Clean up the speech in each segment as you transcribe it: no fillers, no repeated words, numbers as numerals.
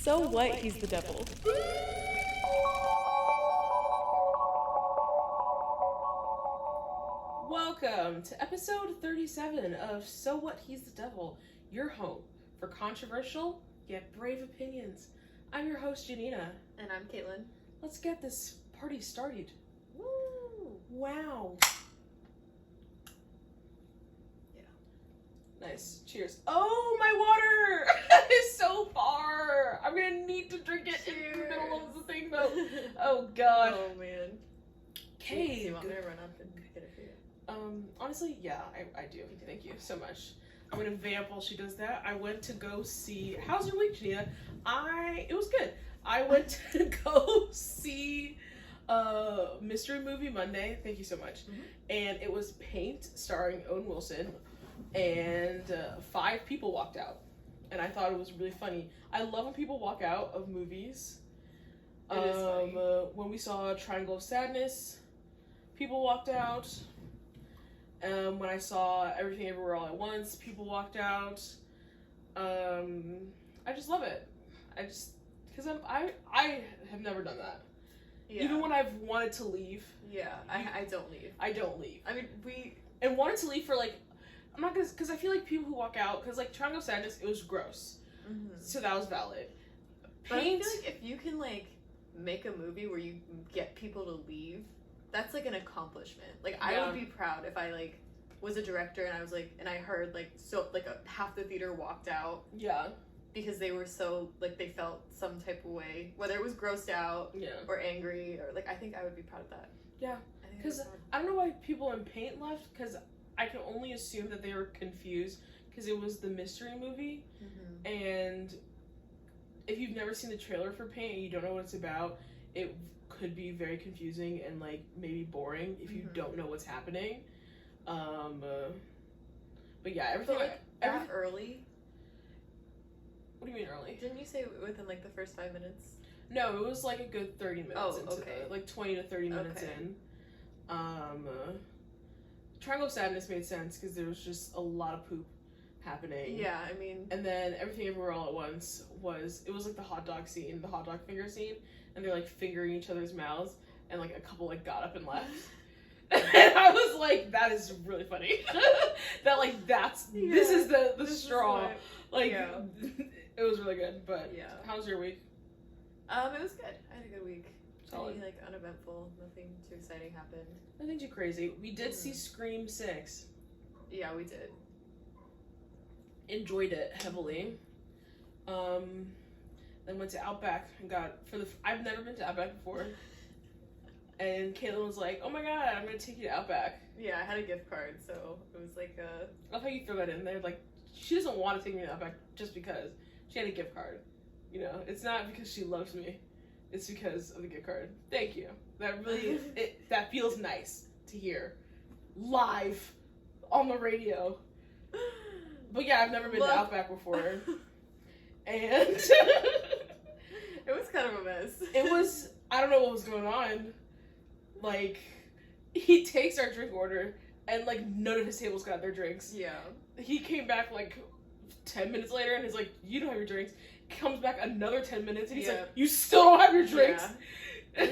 So what? He's the devil. Welcome to episode 37 of So What? He's the Devil, your home for controversial yet brave opinions. I'm your host, Janina. And I'm Caitlin. Let's get this party started. Woo! Wow. Yeah. Nice. Cheers. Oh, my water is so far. I'm gonna need to drink it in the middle of the thing, though. Oh, God. Oh, man. Okay. Do you want me to run up and get it for you? Honestly, yeah, I do. Thank you so much. I'm gonna vamp while she does that. I went to go see. How's your week, Gina? It was good. I went to go see Mystery Movie Monday. Thank you so much. Mm-hmm. And it was Paint, starring Owen Wilson, and 5 people walked out, and I thought it was really funny. I love when people walk out of movies. It is funny. When we saw Triangle of Sadness, people walked out. When I saw Everything Everywhere All at Once, people walked out. I just love it. Because I have never done that. Yeah. Even when I've wanted to leave. Yeah, I don't leave. I don't leave. I mean, And wanted to leave for, like, I'm not gonna, because I feel like people who walk out, because, like, Triangle of Sadness, it was gross. Mm-hmm. So that was valid. But Paint, I feel like if you can, like, make a movie where you get people to leave, that's, like, an accomplishment. Like, I Yeah. would be proud if I, like, was a director and I was, like, and I heard, like, so, like, half the theater walked out. yeah. Because they were so, like, they felt some type of way, whether it was grossed out Yeah. or angry, or, like, I think I would be proud of that. Yeah. I think Because that's I don't know why people in Paint left, because I can only assume that they were confused, because it was the mystery movie, mm-hmm. and if you've never seen the trailer for Paint and you don't know what it's about, it could be very confusing and, like, maybe boring if you Mhm. don't know what's happening. But yeah, everything. But, like, that early? What do you mean early? Didn't you say within, like, the first 5 minutes? No, it was like a good 30 minutes Oh, into okay. like 20 to 30 minutes Okay. in. Triangle of Sadness made sense because there was just a lot of poop happening. Yeah, I mean... And then Everything Everywhere All at Once was like the hot dog scene, the hot dog finger scene, and they're like fingering each other's mouths, and like a couple like got up and left. And I was like, that is really funny. That like this is the this is straw. Like yeah. it was really good. But Yeah. how was your week? It was good. I had a good week. Solid. Pretty, like, uneventful. Nothing too exciting happened. Nothing too crazy. We did see Scream 6. Yeah, we did. Enjoyed it heavily. Then went to Outback and I've never been to Outback before. And Caitlin was like, "Oh my god, I'm gonna take you to Outback." Yeah, I had a gift card, so it was like a... I love how you throw that in there. Like, she doesn't want to take me to Outback just because she had a gift card. You know, it's not because she loves me. It's because of the gift card. Thank you. That really, that feels nice to hear. Live on the radio. But yeah, I've never been to Outback before. And it was kind of a mess. It was, I don't know what was going on. Like, he takes our drink order, and, like, none of his tables got their drinks. Yeah. He came back, like, 10 minutes later, and he's like, "You don't have your drinks." Comes back another 10 minutes, and he's like, "You still don't have your drinks?" Yeah.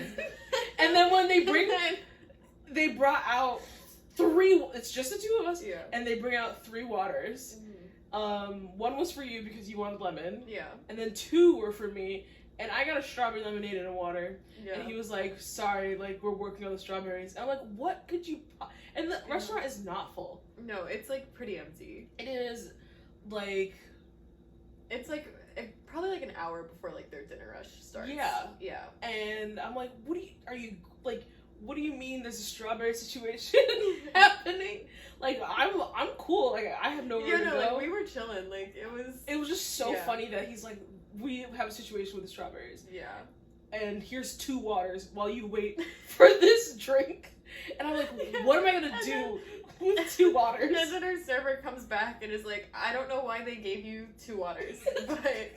And then when they brought out 3, it's just the 2 of us, yeah. and they bring out 3 waters. Mm-hmm. 1 was for you because you wanted lemon. Yeah. And then 2 were for me, and I got a strawberry lemonade and a water. Yeah. And he was like, "Sorry, like, we're working on the strawberries." And I'm like, "What could you..." And the restaurant is not full. No, it's, like, pretty empty. It is, like... It's, like, probably, like, an hour before, like, their dinner rush starts. Yeah. Yeah. And I'm like, what do you mean there's a strawberry situation happening? Like, I'm cool. Like, I have nowhere to go. Like, we were chilling. Like, it was just so funny that he's like, "We have a situation with the strawberries. Yeah. And here's 2 waters while you wait for this drink." And I'm like, what am I gonna do with 2 waters? And then our server comes back and is like, "I don't know why they gave you 2 waters, but..."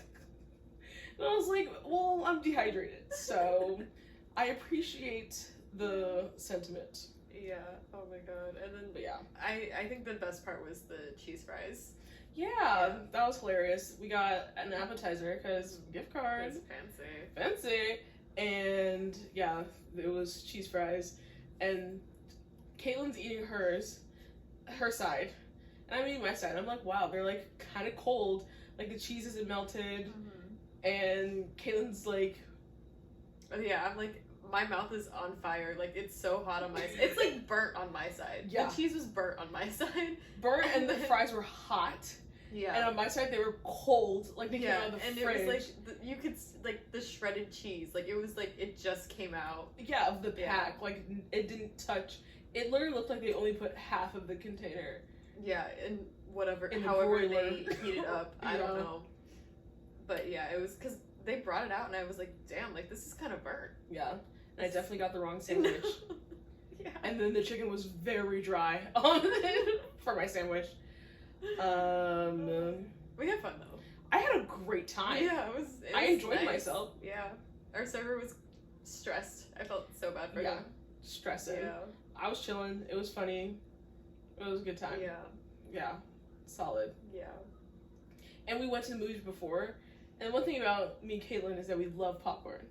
And I was like, well, I'm dehydrated, so I appreciate the sentiment. Yeah. Oh my god. And then But yeah. I think the best part was the cheese fries. Yeah, that was hilarious. We got an appetizer because gift card. It's fancy. Fancy. And yeah, it was cheese fries. And Caitlin's eating her side. And I'm eating my side. I'm like, wow, they're like kind of cold. Like the cheese isn't melted. And Caitlin's like, oh yeah, I'm like, my mouth is on fire. Like, it's so hot on my side. It's like burnt on my side. Yeah. The cheese was burnt on my side. burnt and the fries were hot. Yeah. And on my side, they were cold. Like, they came out of the and fridge. it was like, you could, like, the shredded cheese. Like, it was like, it just came out. Yeah, of the pack. Like, it didn't touch. It literally looked like they only put half of the container. Yeah, and whatever, In the however broiler. they heated up. I don't Yeah. know. But yeah, it was, because they brought it out and I was like, damn, like, this is kind of burnt. Yeah. And I definitely got the wrong sandwich. Yeah. And then the chicken was very dry for my sandwich. We had fun though. I had a great time. Yeah, it was I enjoyed nice. myself. Yeah. Our server was stressed. I felt so bad for Yeah. him. Stressing. Yeah. I was chilling. It was funny. It was a good time. Yeah. Yeah. Solid. Yeah. And we went to the movies before. And one thing about me and Caitlin is that we love popcorn.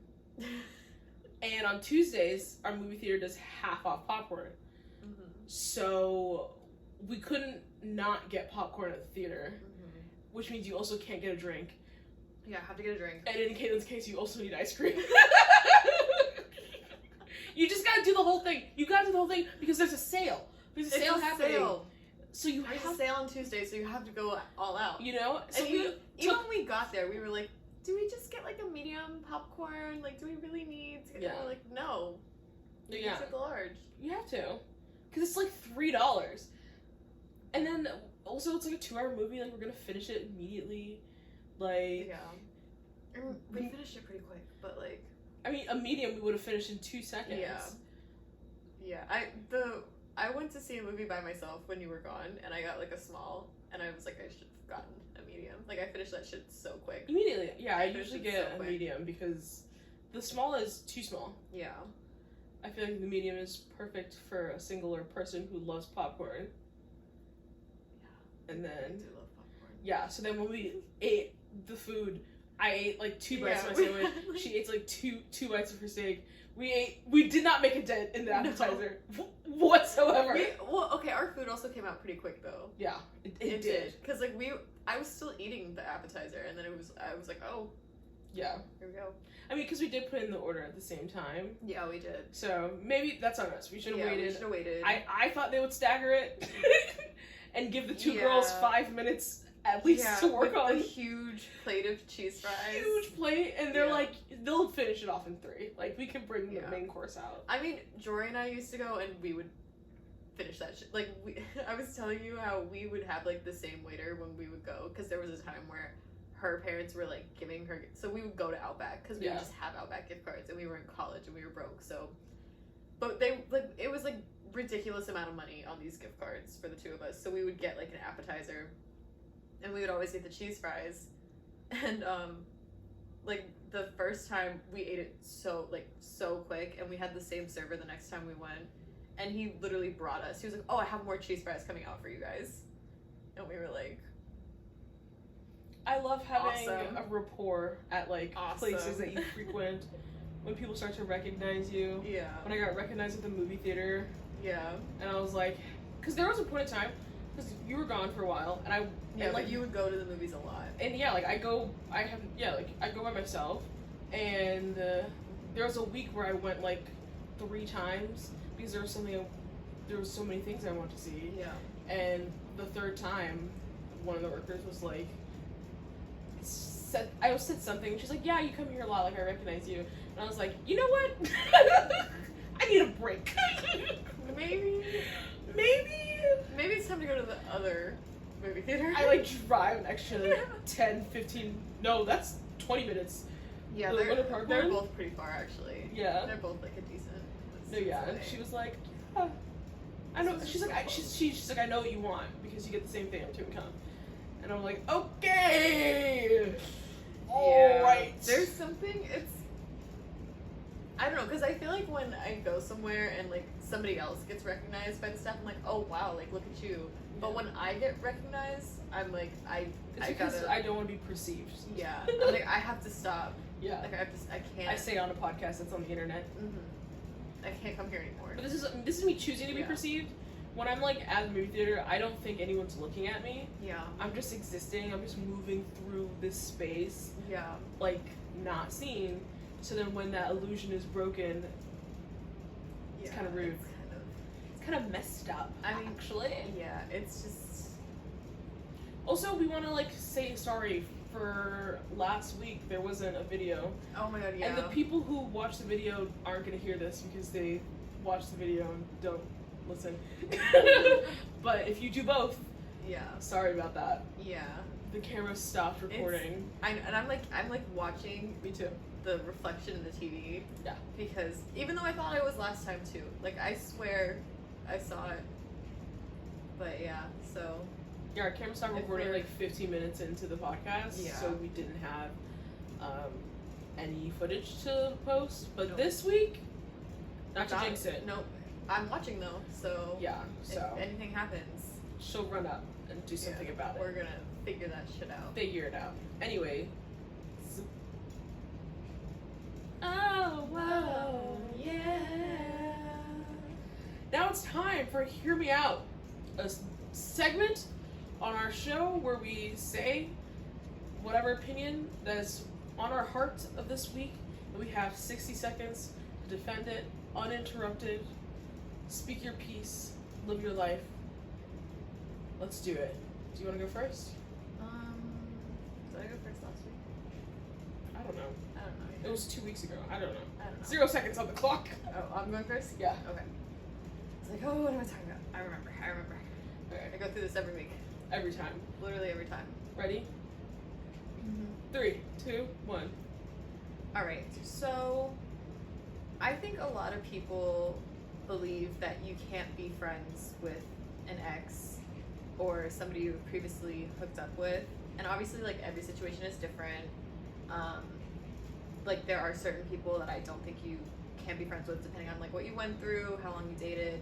And on Tuesdays, our movie theater does half off popcorn. Mm-hmm. So we couldn't not get popcorn at the theater, which means you also can't get a drink. Yeah, have to get a drink. And in Caitlin's case, you also need ice cream. You just gotta do the whole thing. You gotta do the whole thing because there's a sale. There's a sale happening. Sale. So you There's have a sale on Tuesday, so you have to go all out. you know? So And we even when we got there, we were like, do we just get like a medium popcorn? Like, do we really need to get Yeah. We're like, no. We yeah, took a large. you have to. Because it's like $3. And then also it's like a 2-hour movie, like we're gonna finish it immediately. Like Yeah. And we finished it pretty quick, but like, I mean a medium we would have finished in 2 seconds. Yeah. I went to see a movie by myself when you were gone, and I got like a small, and I was like, I should have gotten a medium. Like, I finished that shit so quick. Immediately. Yeah, I finished usually it get so a quick. medium because the small is too small. Yeah. I feel like the medium is perfect for a singular person who loves popcorn. And I then, do love popcorn. yeah, so then when we ate the food, I ate like 2 bites Yeah, of my we sandwich. had, like- She ate like two bites of her steak. We did not make a dent in the No. appetizer whatsoever. Okay, our food also came out pretty quick though. Yeah, it did. Because like I was still eating the appetizer, and then I was like, oh, Yeah. here we go. I mean, because we did put in the order at the same time. Yeah, we did. So maybe that's on us. We should have We waited. should have waited. I thought they would stagger it and give the two Yeah. girls 5 minutes at least to work with on a huge plate of cheese fries. huge plate, and they're Yeah. like, they'll finish it off in 3. Like, we can bring the Yeah. main course out. I mean, Jory and I used to go, and we would finish that shit. Like, I was telling you how we would have like the same waiter when we would go, because there was a time where her parents were like giving her, so we would go to Outback because we Yeah. would just have Outback gift cards, and we were in college and we were broke. So, but they like it was like ridiculous amount of money on these gift cards for the two of us. So we would get like an appetizer, and we would always get the cheese fries, and like the first time we ate it so quick, and we had the same server the next time we went, and he literally brought us. He was like, "Oh, I have more cheese fries coming out for you guys," and we were like, I love having Awesome. a rapport at like Awesome. places that you frequent. When people start to recognize you. "Yeah, When I got recognized at the movie theater, yeah, and I was like, because there was a point in time, because you were gone for a while, and I yeah." and, Like you would go to the movies a lot. and yeah, like I go by myself, and there was a week where I went like 3 times because there was so many things I wanted to see, Yeah. and the 3rd time, one of the workers was like, I said something, she's like, yeah, you come here a lot, like I recognize you, and I was like, you know what, I need a break. Maybe it's time to go to the other movie theater. I like drive an extra 10, 15, no, that's 20 minutes. Yeah, the Winter Park they're one? both pretty far actually. Yeah. They're both like a decent. No, yeah, and she was like, yeah, I know. She's like, she's like, I know what you want because you get the same thing on Two and Come, and I'm like, okay, all right. There's something. I don't know. know, because I feel like when I go somewhere and like somebody else gets recognized by the staff, I'm like, oh wow, like look at you. But when I get recognized, I'm like, It's I because gotta, I don't want to be perceived. yeah, I'm like, I have to stop. Yeah. Like I can't. I say on a podcast that's on the internet. I can't come here anymore. But this is me choosing to be Yeah. perceived. When I'm like at the movie theater, I don't think anyone's looking at me. Yeah. I'm just existing. I'm just moving through this space, Yeah. like not seen. So then when that illusion is broken, it's kind of rude. It's kind of messed up. I mean, actually. Yeah, it's just. Also, we want to like say sorry for last week. There wasn't a video, Oh my god, yeah. and the people who watch the video aren't gonna hear this because they watch the video and don't listen. But if you do both, Yeah. sorry about that. Yeah. The camera stopped recording. And I'm like watching Me too. the reflection in the TV. Yeah. Because even though I thought I was last time too, like I swear I saw it. But yeah, so Yeah, our camera stopped If recording we're- like 15 minutes into the podcast, Yeah. so we didn't have any footage to post. But Nope. this week, not to Got jinx it. Nope. I'm watching though, so Yeah, so if anything happens, she'll run up and do something about we're it. gonna figure that shit out. Figure it out. Anyway. Oh, whoa, yeah. Now it's time for Hear Me Out, a segment on our show where we say whatever opinion that's on our heart of this week, and we have 60 seconds to defend it uninterrupted. Speak your piece, live your life. Let's do it. Do you want to go first? Did I go first last week? I don't know. I don't know. It was 2 weeks ago. I don't know. I don't know. 0 seconds on the clock. Oh, I'm going first? Yeah. Okay. It's like, oh, what am I talking about? I remember. Okay. I go through this every week. Every time. Literally every time. Ready? 3, 2, 1. Alright, so I think a lot of people believe that you can't be friends with an ex or somebody you've previously hooked up with. And obviously, like, every situation is different. Like, there are certain people that I don't think you can be friends with depending on, like, what you went through, how long you dated.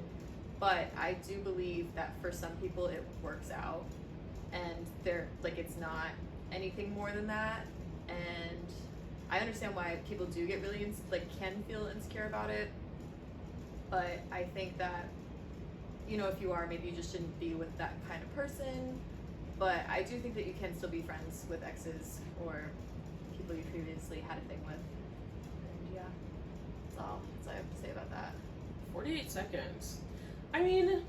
But I do believe that for some people it works out. And they're, like, it's not anything more than that. And I understand why people do get really, can feel insecure about it. But I think that, you know, if you are, maybe you just shouldn't be with that kind of person. But I do think that you can still be friends with exes or people you previously had a thing with. And yeah, that's all I have to say about that. 48 seconds. I mean,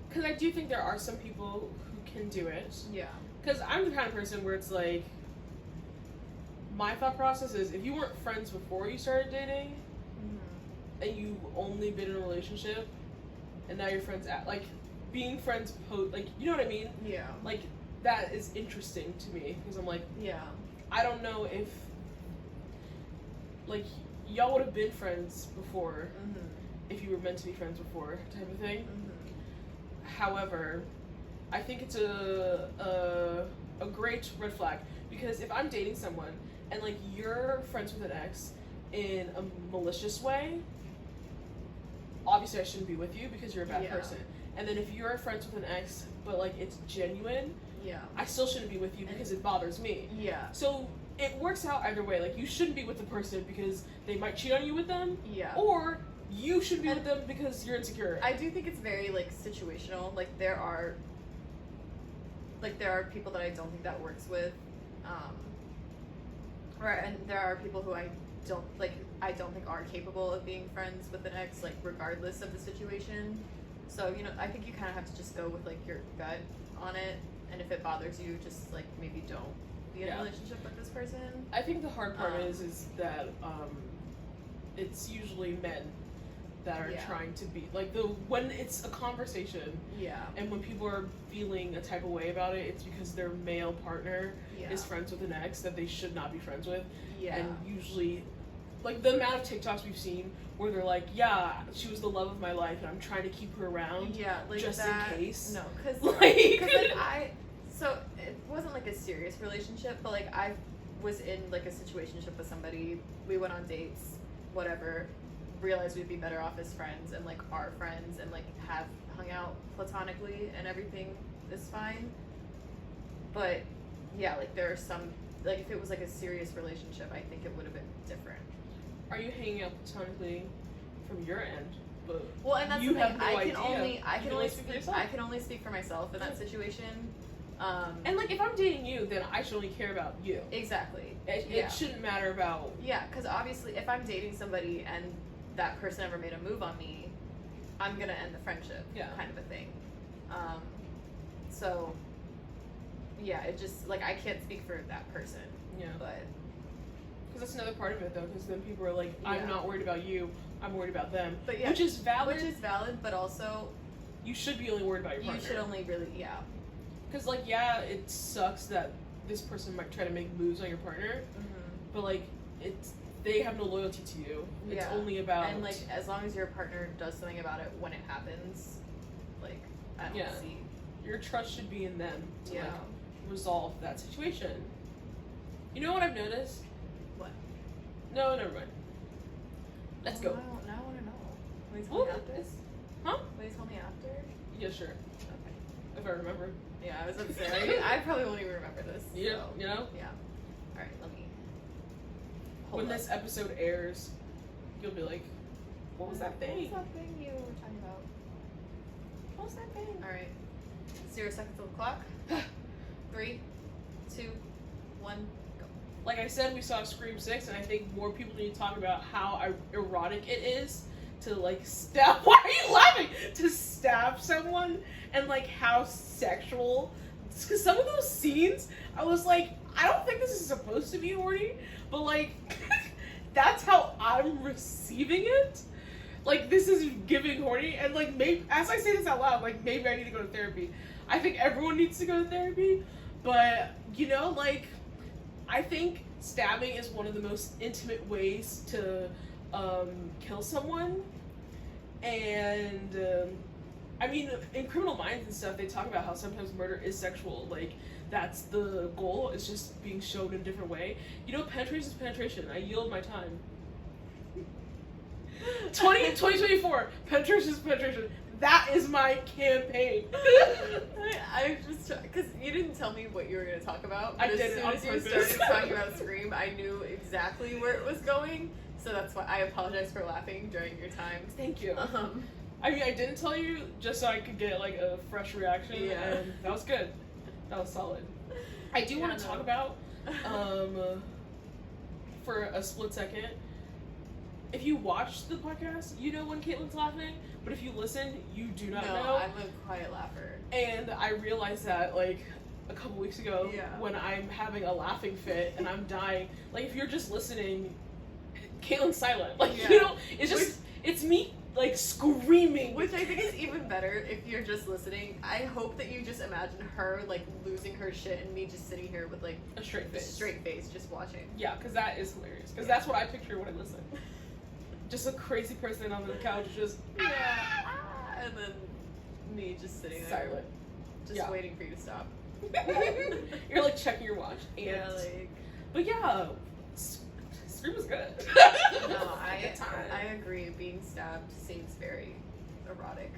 because I do think there are some people who can do it. Yeah. Because I'm the kind of person where it's like, my thought process is if you weren't friends before you started dating and you've only been in a relationship and now you're friends at, like, being friends like, you know what I mean? Yeah. Like, that is interesting to me because I'm like, Yeah. I don't know if, like, y'all would have been friends before if you were meant to be friends before, type of thing. However, I think it's a great red flag because if I'm dating someone and, like, you're friends with an ex in a malicious way, obviously I shouldn't be with you because you're a bad Yeah. person. And then if you're friends with an ex but, like, it's genuine, Yeah. I still shouldn't be with you because it bothers me. Yeah. So it works out either way. Like, you shouldn't be with the person because they might cheat on you with them, Yeah. or you should be And with them because you're insecure. I do think it's very, like, situational. Like, there are people that I don't think that works with. And there are people who I don't think are capable of being friends with an ex, like, regardless of the situation. So, you know, I think you kind of have to just go with, like, your gut on it. And if it bothers you, just, like, maybe don't be in a Yeah. relationship with this person. I think the hard part Um, is that it's usually men that are Yeah. trying to be like when it's a conversation Yeah. and when people are feeling a type of way about it, it's because their male partner Yeah. is friends with an ex that they should not be friends with. Yeah. And usually, like, the amount of TikToks we've seen where they're like, yeah, she was the love of my life and I'm trying to keep her around. Yeah, like just in that, case. No, because Like- so it wasn't like a serious relationship, but like I was in like a situationship with somebody. We went on dates, whatever, realized we'd be better off as friends and like are friends and like have hung out platonically and everything is fine. But yeah, like there are some, like if it was like a serious relationship, I think it would have been different. Are you hanging out platonically from your end? But Well, and that's you the thing. have no I can idea. only You can only speak for yourself. I can only speak for myself in that situation. And like, if I'm dating you, then I should only care about you. Exactly. It shouldn't matter about. Yeah, because obviously, if I'm dating somebody and that person ever made a move on me, I'm gonna end the friendship. Yeah. Kind of a thing. So. Yeah, it just like I can't speak for that person. Yeah. But. Because that's another part of it, though. Because then people are like, Yeah. "I'm not worried about you. I'm worried about them." But yeah, which is valid. Which is valid, but also You should be only worried about your partner. you should only really Because like, yeah, it sucks that this person might try to make moves on your partner, but like, they have no loyalty to you. It's Yeah. only about And like as long as your partner does something about it when it happens, like I don't Yeah. see. your trust should be in them to Yeah. like resolve that situation. You know what I've noticed? What? No, never mind. Let's go. Now I want to know. Will you tell Well, me after? Huh? Will you tell me after? Yeah, sure. Okay. If I remember. Yeah, I was about to say I probably won't even remember this. Yeah, So. you know? Yeah. All right, let me. When Hold up. this episode airs, you'll be like, what was that thing? What was that thing you were talking about? What was that thing? All right. 0 seconds on the clock. 3, 2, 1, go. Like I said, we saw Scream 6, and I think more people need to talk about how erotic it is to, like, stab. Why are you laughing? To stab someone, and, like, how sexual. Because some of those scenes, I was like, I don't think this is supposed to be horny, but, like, that's how I'm receiving it. Like, this is giving horny, and, like, maybe, as I say this out loud, like, maybe I need to go to therapy. I think everyone needs to go to therapy, but, you know, like, I think stabbing is one of the most intimate ways to kill someone. And I mean, in Criminal Minds and stuff, they talk about how sometimes murder is sexual. Like, that's the goal. It's just being shown in a different way. You know, penetration is penetration. I yield my time. 2024, penetration is penetration. That is my campaign. I just because you didn't tell me what you were going to talk about. I But did as it soon on as you purpose. started talking about Scream, I knew exactly where it was going. So that's why I apologize for laughing during your time. Thank you. Um, I mean, I didn't tell you just so I could get like a fresh reaction, Yeah. and that was good. That was solid. I do want to talk about, for a split second, if you watch the podcast, you know when Caitlin's laughing, but if you listen, you do not no, know. I'm a quiet laugher. And I realized that like a couple weeks ago Yeah. when I'm having a laughing fit and I'm dying. Like if you're just listening, Caitlin's silent. Like Yeah. you know, it's just it's me like screaming. Which I think is even better if you're just listening. I hope that you just imagine her like losing her shit and me just sitting here with like A straight a face. straight face just watching. Yeah, because that is hilarious. Because Yeah. that's what I picture when I listen. Just a crazy person on the couch, just And then me just sitting there, silent. just Yeah. waiting for you to stop. You're like checking your watch. And, Yeah, like but yeah, Scream was good. no, Good time. I agree. Being stabbed seems very erotic.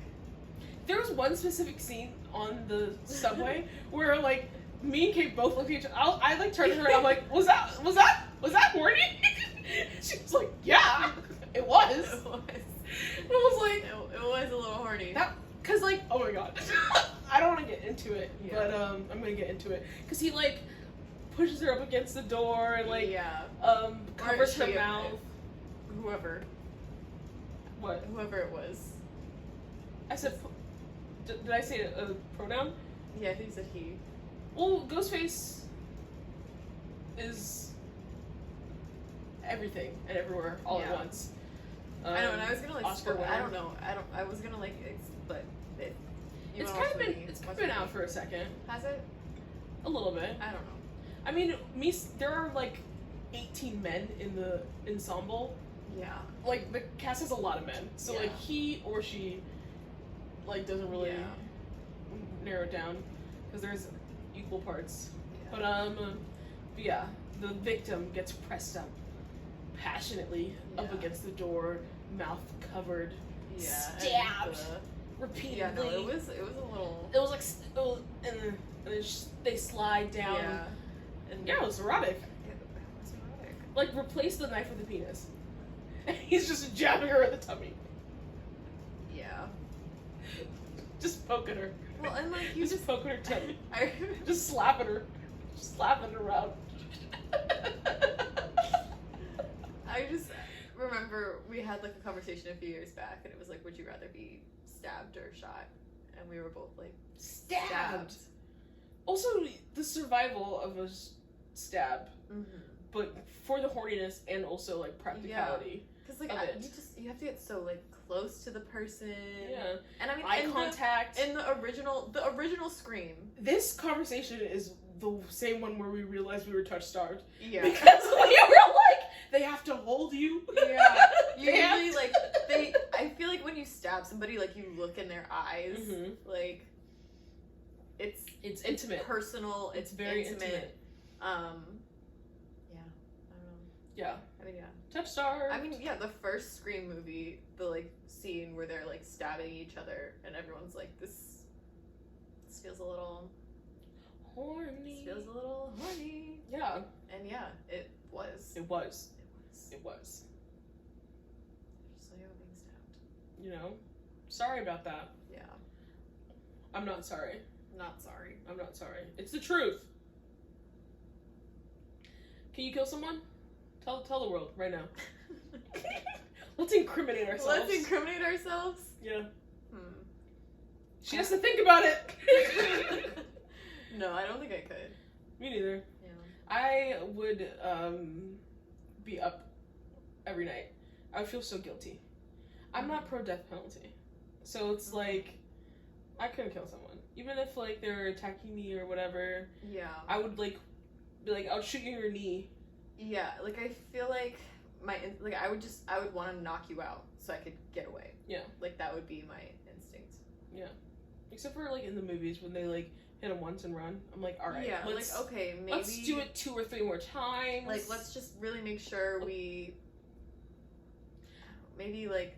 There was one specific scene on the subway where like me and Kate both looked at each other. I like turned to her and I'm like, was that horny? She was like, yeah, it was. It was. And I was like, It was a little horny. that, cause like, oh my god, I don't want to get into it, Yeah. but I'm gonna get into it, cause he like pushes her up against the door and like yeah. covers Or her she- mouth. Whoever it was. I said, did I say a pronoun? Yeah, I think you said he. Well, Ghostface is everything and everywhere all at Yeah. once. I know, and I was gonna like. Oscar winner. I don't know. I was gonna like, but it. You It's wanna kind of watch been the movie? it's Watch been the out movie. for a second, Has it? a little bit. I don't know. I mean, there are like 18 men in the ensemble. Yeah. Like the cast has a lot of men, so like Yeah. he or she, like doesn't really Yeah. narrow it down because there's equal parts. Yeah. But yeah, the victim gets pressed up passionately up Yeah. against the door, mouth covered, Yeah. stabbed and repeatedly. yeah, no, it was a little. It was like, and then they slide down. Yeah. And Yeah, it was erotic. it was erotic. Like, replace the knife with the penis. And he's just jabbing her in the tummy. Yeah. Just poking her. Well, and like you just poking her tummy. I Just slapping her. Just slapping her around. I just remember we had like a conversation a few years back, and it was like, would you rather be stabbed or shot? And we were both like, Stabbed. Also, the survival of a stab, but for the horniness and also like practicality. Because like Of it. you have to get so like close to the person. Yeah. And I mean, Eye contact. in the original Scream. This conversation is the same one where we realized we were touch starved. Yeah. Because we were like, they have to hold you. Yeah. They have Usually, to- like I feel like when you stab somebody, like you look in their eyes, Mhm. like It's intimate. personal. It's very intimate. Yeah. I don't know. Yeah. I mean, yeah. Touch starved. I mean, yeah. The first Scream movie, the like scene where they're like stabbing each other, and everyone's like, "This feels a little horny. feels a little horny." Yeah. And yeah, it was. It was. It was. It was. Just so you were being stabbed. You know? Sorry about that. Yeah. I'm not sorry. Not sorry. I'm not sorry. It's the truth. Can you kill someone? Tell the world right now. Let's incriminate ourselves. Let's incriminate ourselves. Yeah. Hmm. She has to think about it. No, I don't think I could. Me neither. Yeah. I would be up every night. I would feel so guilty. I'm not pro death penalty. So it's like I couldn't kill someone. Even if like they're attacking me or whatever, Yeah. I would like be like, I'll shoot you in your knee. Yeah, like I feel like I would want to knock you out so I could get away. Yeah. Like that would be my instinct. Except for like in the movies when they like hit him once and run. I'm like, all right, Yeah, let's like okay, maybe let's do it 2 or 3 more times. Like let's just really make sure we maybe like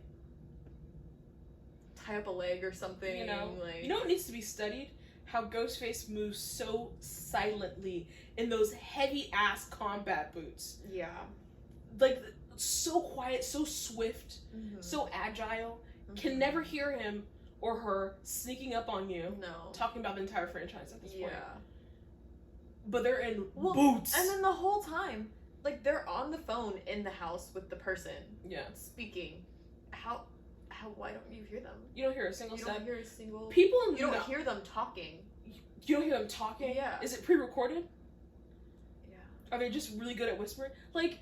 tie up a leg or something. You know like what needs to be studied? How Ghostface moves so silently in those heavy ass combat boots. Yeah. Like so quiet, so swift, Mhm. so agile. Mhm. Can never hear him or her sneaking up on you, No. talking about the entire franchise at this point. Yeah. But they're in Well, boots. And then the whole time, like they're on the phone in the house with the person yeah. speaking. How why don't you hear them? You don't hear a single You step. don't hear a single. People in You don't the- hear them talking. You don't hear them talking? Yeah. Is it pre-recorded? Yeah. Are they just really good at whispering? Like,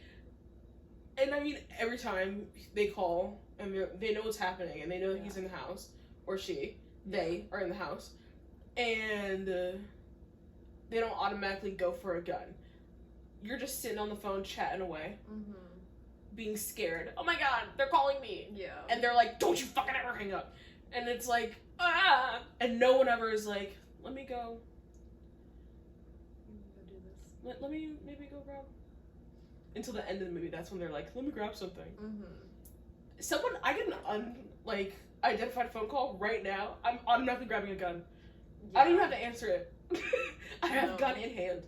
and I mean, every time they call and they know what's happening and they know Yeah. he's in the house, or they are in the house, and they don't automatically go for a gun. You're just sitting on the phone chatting away, Mm-hmm. being scared. Oh my god, they're calling me. Yeah. And they're like, don't you fucking ever hang up. And it's like, ah! And no one ever is like, let me go. do this. Let me maybe go grab. Until the end of the movie, that's when they're like, let me grab something. Mm-hmm. I get an identified phone call right now. I'm automatically grabbing a gun. Yeah. I don't even have to answer it. I have No. gun in hand.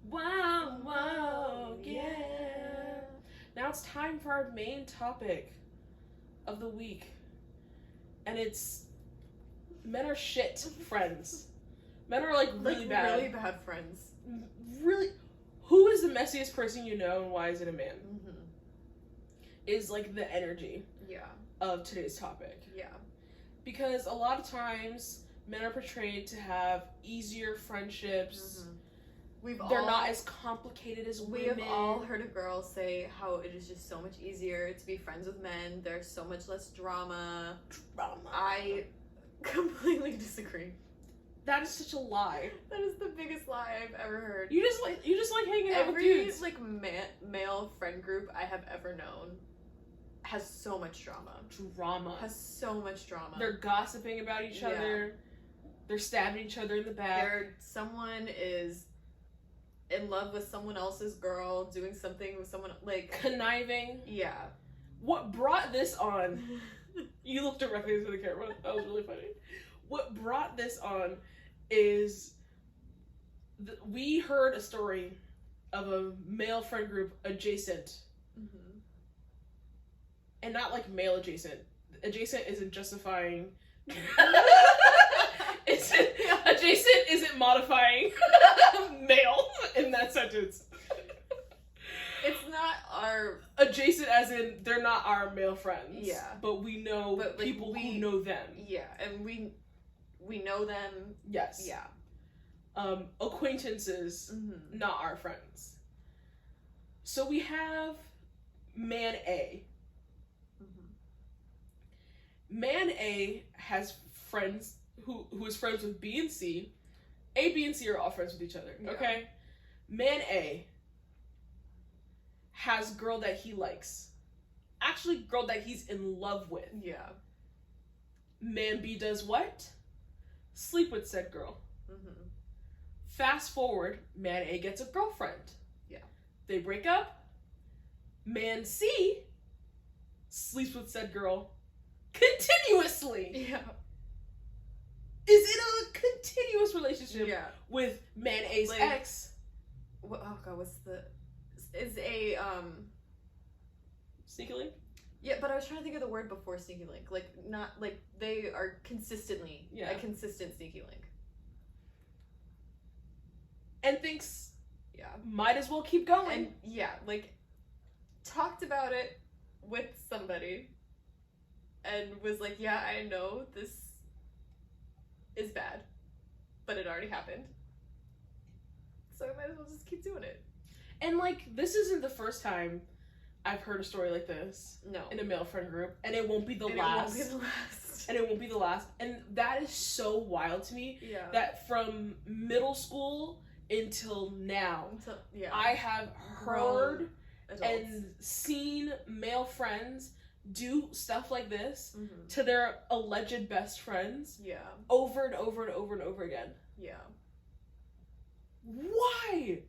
Wow, wow, yeah. Now it's time for our main topic of the week. And it's men are shit friends. Men are like really bad. Really bad friends. Really, who is the messiest person you know and why is it a man? Mm-hmm. Is like the energy Yeah. of today's topic. Yeah. Because a lot of times men are portrayed to have easier friendships. Mm-hmm. They're not as complicated as We women. have all heard a girl say how it is just so much easier to be friends with men. There's so much less drama. I completely disagree. That is such a lie. That is the biggest lie I've ever heard. You just like hanging out with Every dudes. like male friend group I have ever known has so much drama. Drama. Has so much drama. They're gossiping about each Yeah. other. They're stabbing each other in the back. Someone is in love with someone else's girl, doing something with someone, like, Conniving. yeah. What brought this on? You looked directly into the camera. That was really funny. What brought this on is we heard a story of a male friend group adjacent. Mm-hmm. And not like male adjacent. Adjacent isn't justifying. Adjacent isn't modifying male in that sentence. It's not our... Adjacent as in they're not our male friends. Yeah. But we know But, like, people who know them. Yeah, and we know them. Yes. Yeah. Acquaintances, Mm-hmm. not our friends. So we have Man A. Mm-hmm. Man A has friends who is friends with B and C. A, B, and C are all friends with each other. Yeah. Okay? Man A has girl that he likes. Actually, girl that he's in love with. Yeah. Man B does what? Sleep with said girl. Mm-hmm. Fast forward, Man A gets a girlfriend. Yeah. They break up. Man C sleeps with said girl continuously. Yeah. Is in a continuous relationship Yeah. with Man A's Like- ex. What, oh god, what's the... Is a, Sneaky link? Yeah, but I was trying to think of the word before sneaky link. Like, not, like, they are consistently Yeah. a consistent sneaky link. And thinks, Yeah. might as well keep going. And, yeah, like, talked about it with somebody and was like, yeah, I know this is bad, but it already happened. So I might as well just keep doing it. And, like, this isn't the first time I've heard a story like this No. in a male friend group, and it won't be the And last. It won't be the last. And it won't be the last. And that is so wild to me Yeah. that from middle school until now, Until, yeah. I have Grown heard adults. and seen male friends do stuff like this Mhm. to their alleged best friends Yeah. over and over and over and over again. Yeah. Why?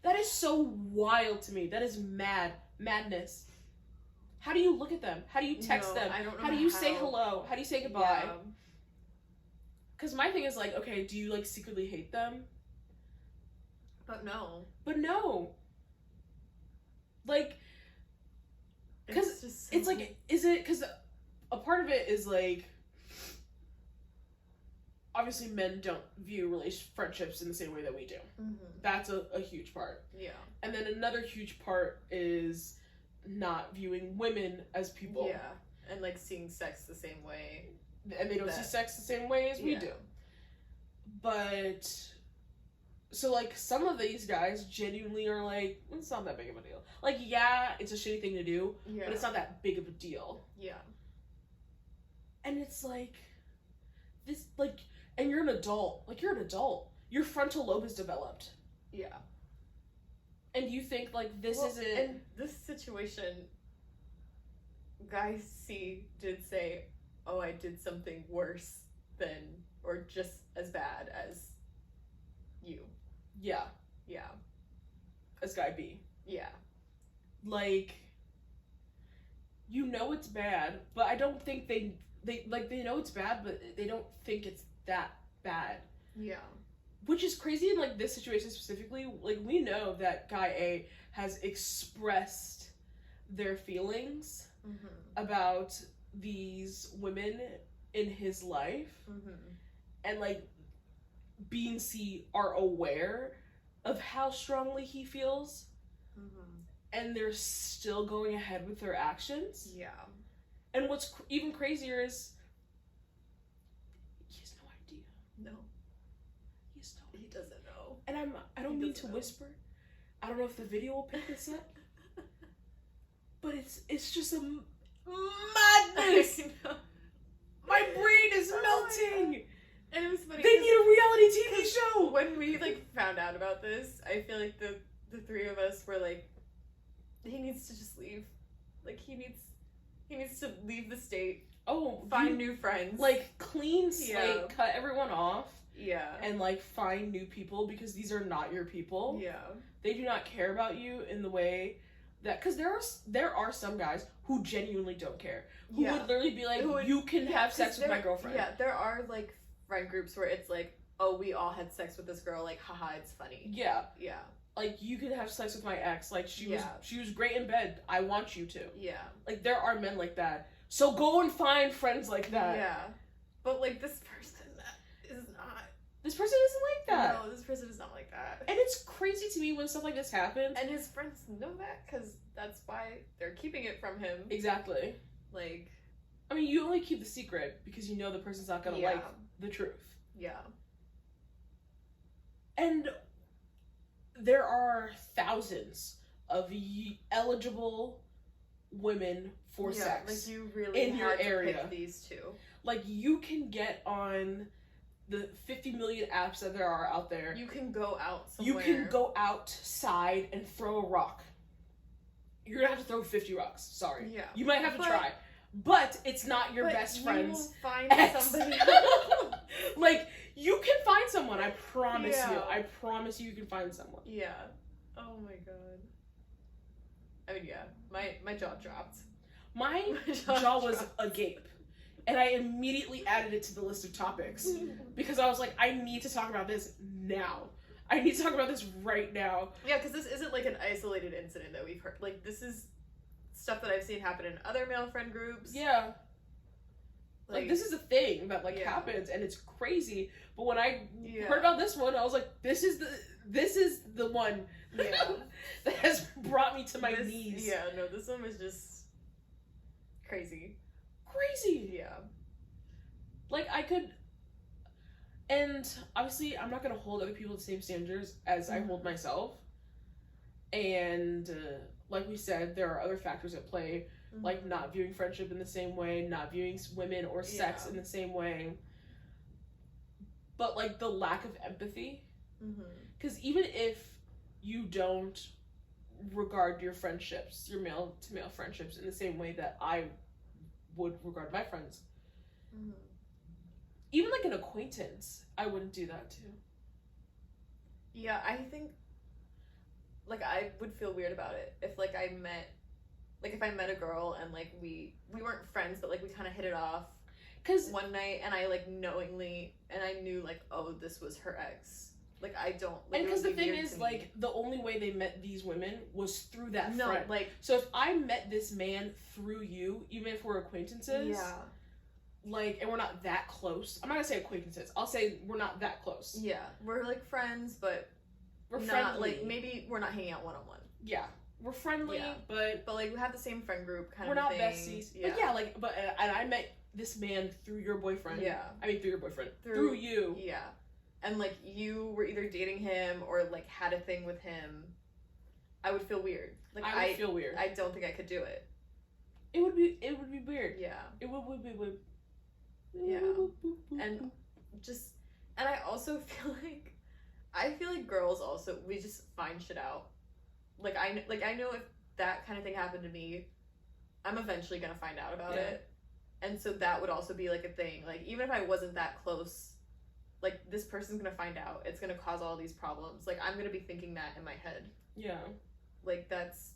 That is so wild to me. That is madness. How do you look at them? How do you text No, them? I don't know How do you say how. hello? How do you say goodbye? Yeah. Because my thing is like, okay, do you like secretly hate them? But no. But no. Like, because just it's like, is it, because a part of it is like, obviously men don't view friendships in the same way that we do. Mhm. That's a huge part. Yeah. And then another huge part is not viewing women as people. Yeah. And like seeing sex the same way. And they don't see sex the same way as we do. But, so like, some of these guys genuinely are like, it's not that big of a deal. Like, yeah, it's a shitty thing to do, Yeah. but it's not that big of a deal. Yeah. And it's like, this, like, and you're an adult. Like, you're an adult. Your frontal lobe is developed. Yeah. And you think, like, this Well, isn't... in this situation, Guy C did say, oh, I did something worse than, or just as bad as you. Yeah, Yeah. as Guy B. Yeah. Like, you know it's bad, but I don't think they know it's bad, but they don't think it's that bad. Yeah. Which is crazy in, like, this situation specifically. Like, we know that Guy A has expressed their feelings Mm-hmm. about these women in his life. Mm-hmm. And, like, B and C are aware of how strongly he feels. Mm-hmm. And they're still going ahead with their actions. Yeah. And what's even crazier is he has no idea. No. He has no He idea. doesn't know. And I don't He mean doesn't to know. whisper. I don't know if the video will pick this up. But it's just a madness. I know. My brain is Oh my melting. And it was funny. They 'cause need a reality TV show. when we like found out about this, I feel like the three of us were like, he needs to just leave. Like he needs to leave the state, Oh, find new friends. like clean slate, Yeah. cut everyone off. Yeah. and like find new people, because these are not your people. Yeah. They do not care about you in the way that, because there are some guys who genuinely don't care, who would literally be like, you can have sex with my girlfriend. Yeah, there are like friend groups where it's like, oh, we all had sex with this girl, like, haha, it's funny. Yeah. Yeah. Like, you could have sex with my ex, like, she was great in bed, I want you to. Yeah. Like, there are men like that. So go and find friends like that. Yeah. But like, this person is not. This person isn't like that. No, this person is not like that. And it's crazy to me when stuff like this happens. And his friends know that, because that's why they're keeping it from him. Exactly. Like, I mean, you only keep the secret because you know the person's not gonna like the truth. Yeah. And there are thousands of eligible women for sex. Like, you really in your had to area. pick these two. Like, you can get on the 50 million apps that there are out there. You can go out somewhere. You can go outside and throw a rock. You're gonna have to throw 50 rocks. Sorry. Yeah. You might have to try. But it's not your best friend's. You will find ex. somebody. Like, you can find someone. I promise Yeah. you. I promise you can find someone. Yeah. Oh my god. I mean, yeah. My jaw dropped. My jaw was agape. And I immediately added it to the list of topics. Because I was like, I need to talk about this now. I need to talk about this right now. Yeah, because this isn't like an isolated incident that we've heard. Like, this is stuff that I've seen happen in other male friend groups. Yeah. Like, this is a thing that, like, Yeah. happens, and it's crazy. But when I Yeah. heard about this one, I was like, this is the one Yeah. that has brought me to my knees. Yeah, no, this one was just crazy. Crazy. Yeah. Like, I could... And, obviously, I'm not going to hold other people to the same standards as I hold myself. And, like we said, there are other factors at play, like not viewing friendship in the same way, not viewing women or sex in the same way. But, like, the lack of empathy. Because even if you don't regard your friendships, your male-to-male friendships, in the same way that I would regard my friends, even like an acquaintance, I wouldn't do that too. Yeah, I think, like, I would feel weird about it if, like, if I met a girl and, like, we weren't friends, but, like, we kind of hit it off 'Cause one night, and I, like, knowingly, and I knew, like, oh, this was her ex. Like, I don't, like, and because the thing weird is, to like, me. the only way they met these women was through that No, friend. like, So if I met this man through you, even if we're acquaintances, like, and we're not that close. I'm not gonna say acquaintances. I'll say we're not that close. Yeah, we're, like, friends, but We're not, friendly. like, maybe we're not hanging out one-on-one. Yeah, we're friendly, Yeah. but like, we have the same friend group kind we're of not thing. besties. Yeah. But yeah, like, and I met this man through your boyfriend. Yeah. I mean, through your boyfriend. Through- Through you. Yeah. And, like, you were either dating him or, like, had a thing with him. I would feel weird. Like, I would feel weird. I don't think I could do it. It would be weird. Yeah. It would be weird. Yeah. And just, and I also feel like girls also, we just find shit out. Like, I know if that kind of thing happened to me, I'm eventually gonna find out about it. And so that would also be, like, a thing. Like, even if I wasn't that close, like, this person's gonna find out. It's gonna cause all these problems. Like, I'm gonna be thinking that in my head. Yeah. Like, that's,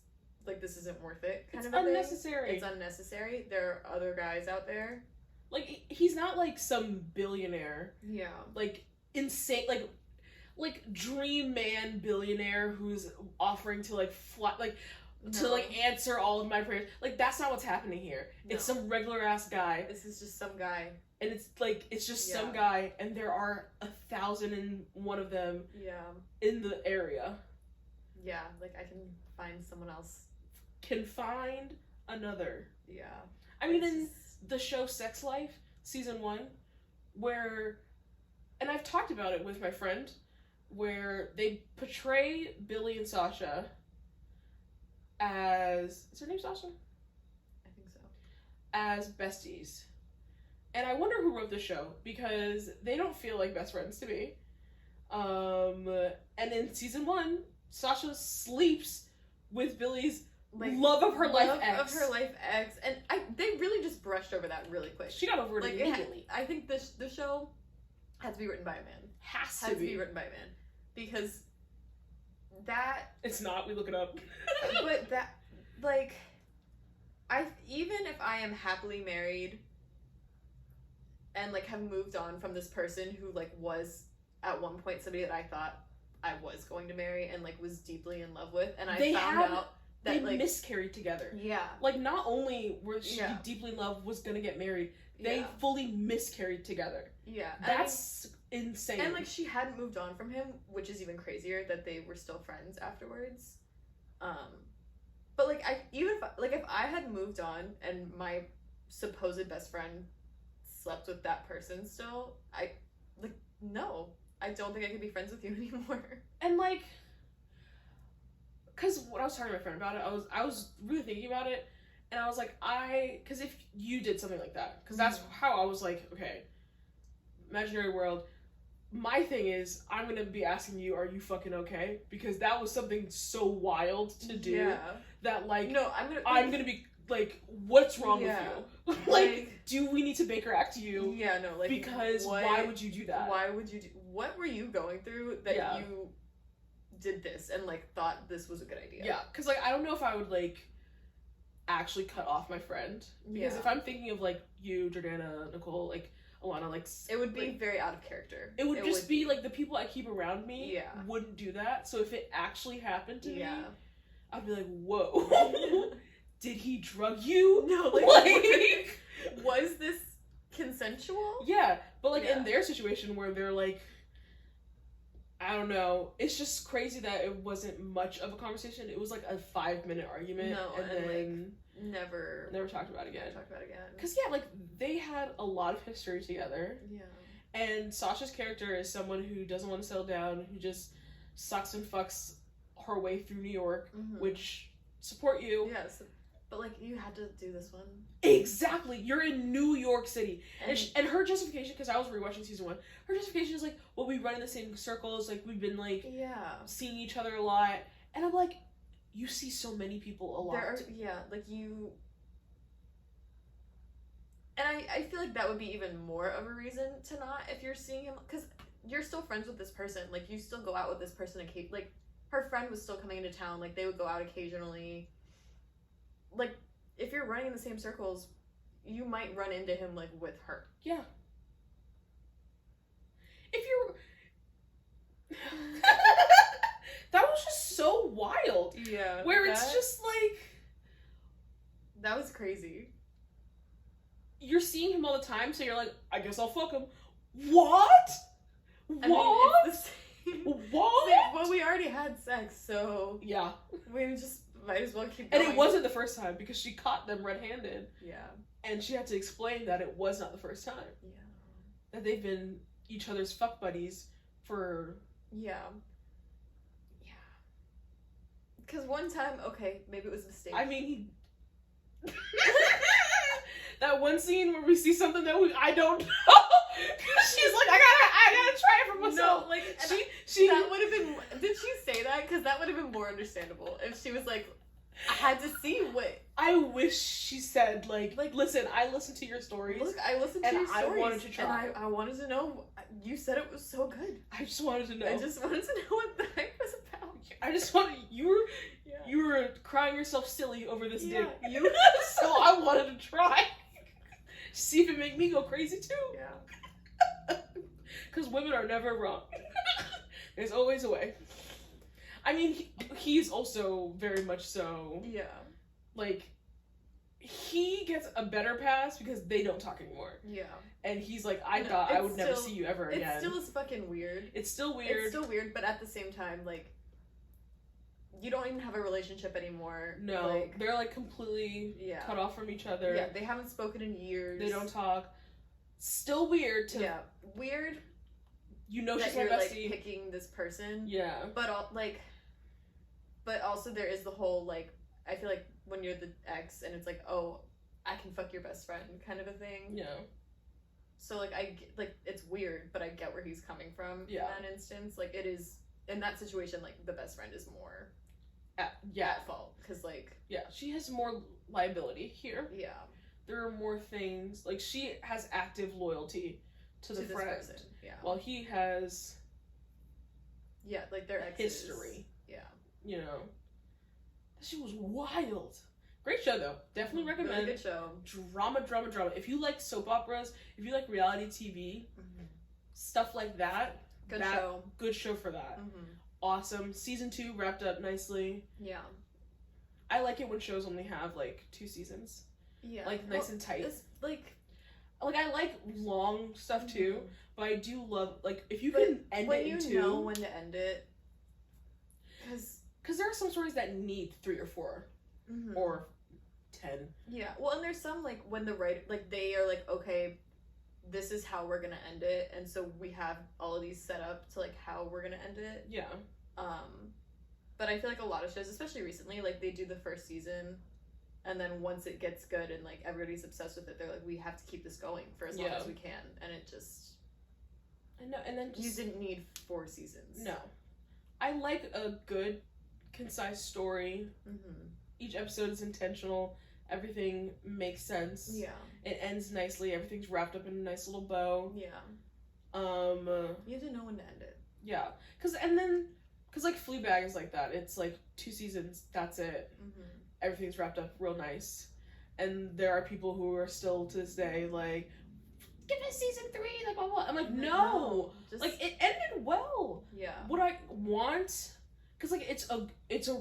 like, this isn't worth it kind It's of a thing. unnecessary. It's unnecessary. There are other guys out there. Like, he's not, like, some billionaire. Yeah. Like, insane, like dream man billionaire who's offering to, like, fly, like, to, like, answer all of my prayers. Like, that's not what's happening here. No. It's some regular-ass guy. This is just some guy. And it's, like, it's just some guy, and there are 1,001 of them in the area. Yeah, like, I can find someone else. Can find another. Yeah. I mean, in the show Sex Life, season 1, where, and I've talked about it with my friend, where they portray Billy and Sasha as, is her name Sasha? I think so. As besties. And I wonder who wrote the show, because they don't feel like best friends to me. And in season 1, Sasha sleeps with Billy's love of her life ex. And they really just brushed over that really quick. She got over it Like, immediately. I think the show had to be written by a man. Has Had to be written by a man. Because that... It's not, we look it up. But that, like, even if I am happily married and, like, have moved on from this person who, like, was at one point somebody that I thought I was going to marry and, like, was deeply in love with, and I found out that, they like, miscarried together. Yeah. Like, not only were she Yeah. deeply in love, was gonna get married, they Yeah. fully miscarried together. Yeah. That's insane. And, like, she hadn't moved on from him, which is even crazier that they were still friends afterwards. But, like, if I had moved on and my supposed best friend slept with that person still, no. I don't think I could be friends with you anymore. And, like, because when I was talking to my friend about it, I was really thinking about it, and I was like, because if you did something like that, because that's how I was like, okay, imaginary world, my thing is, I'm gonna be asking you, are you fucking okay? Because that was something so wild to do, that, like, no, I'm gonna be, like, what's wrong with you? Like, do we need to Baker Act you? Yeah, no, like, because why would you do that? Why would you what were you going through that you did this and, like, thought this was a good idea? Yeah, because, like, I don't know if I would, like, actually cut off my friend. Because if I'm thinking of, like, you, Jordana, Nicole, like, Alana, like... It would be like, very out of character. It would just be, like, the people I keep around me wouldn't do that. So if it actually happened to me, I'd be like, whoa. Did he drug you? No, like... was this consensual? Yeah, but, like, in their situation where they're, like... I don't know. It's just crazy that it wasn't much of a conversation. It was like a 5-minute argument, and then never talked about it again. Because like they had a lot of history together. Yeah. And Sasha's character is someone who doesn't want to settle down, who just sucks and fucks her way through New York, which support you. Yes. But, like, you had to do this one. Exactly. You're in New York City. And her justification, because I was rewatching season 1, her justification is like, well, we run in the same circles, like, we've been, like, seeing each other a lot. And I'm like, you see so many people a lot. Like, you... And I feel like that would be even more of a reason to not, if you're seeing him, because you're still friends with this person. Like, you still go out with this person, like, her friend was still coming into town, like, they would go out occasionally. Like, if you're running in the same circles, you might run into him, like, with her. Yeah. If you're... That was just so wild. Yeah. Where it's just, like... That was crazy. You're seeing him all the time, so you're like, I guess I'll fuck him. What? I mean, it's the same. What? Well, we already had sex, so... Yeah. We just... might as well keep going. And it wasn't the first time, because she caught them red-handed. Yeah. And she had to explain that it was not the first time. Yeah. That they've been each other's fuck buddies for... Yeah. Yeah. Because one time, okay, maybe it was a mistake. I mean, he... That one scene where we see something that I don't know. She's like, I gotta try it for myself. No, like, she that would have been... Did she say that? Because that would have been more understandable if she was like, I had to see what... I wish she said, like, listen, I listened to your stories. Look, I listened to your stories. And I wanted to try. And I wanted to know... You said it was so good. I just wanted to know. I just wanted to know what the hype was about. I just wanted... You were crying yourself silly over this dick. So I wanted to try. See if it make me go crazy, too. Yeah. Because women are never wrong. There's always a way. I mean, he's also very much so... Yeah. Like, he gets a better pass because they don't talk anymore. Yeah. And he's like, I thought I would never see you ever again. It still is fucking weird. It's still weird. But at the same time, like, you don't even have a relationship anymore. No, like, they're, like, completely cut off from each other. Yeah, they haven't spoken in years. They don't talk. Still weird to... Yeah, weird. You know that she's my you're, bestie. like, picking this person. Yeah. But, but also there is the whole, like, I feel like when you're the ex and it's like, oh, I can fuck your best friend kind of a thing. Yeah. So, like, it's weird, but I get where he's coming from in that instance. Like, it is, in that situation, like, the best friend is more... at fault, because, like... Yeah, she has more liability here. Yeah. There are more things, like, she has active loyalty to the this friend. person. Yeah. While he has like their exes. history. Yeah. You know. That shit was wild. Great show though. Definitely recommend. Really good show. Drama. If you like soap operas, if you like reality TV, stuff like that. Good show. Good show for that. Awesome. Season 2 wrapped up nicely. Yeah. I like it when shows only have like 2 seasons. Yeah. Like nice and tight. It's like I like long stuff too, but I do love like if you But can end when it you in 2. know when to end it. Because there are some stories that need 3 or 4 or 10. Yeah. Well, and there's some like when the writer like they are like, okay, this is how we're gonna end it, and so we have all of these set up to like how we're gonna end it. Yeah. But I feel like a lot of shows, especially recently, like they do the first season, and then once it gets good and like everybody's obsessed with it, they're like, we have to keep this going for as long as we can, and it just. I know, and then you didn't need 4 seasons. No, I like a good, concise story. Each episode is intentional. Everything makes sense. Yeah. It ends nicely. Everything's wrapped up in a nice little bow. Yeah. You have to know when to end it. Yeah, because like Fleabag is like that. It's like 2 seasons. That's it. Everything's wrapped up real nice, and there are people who are still to this day like, give us season 3, like blah blah. I'm like, no, just... like it ended well. Yeah. What I want, because like it's a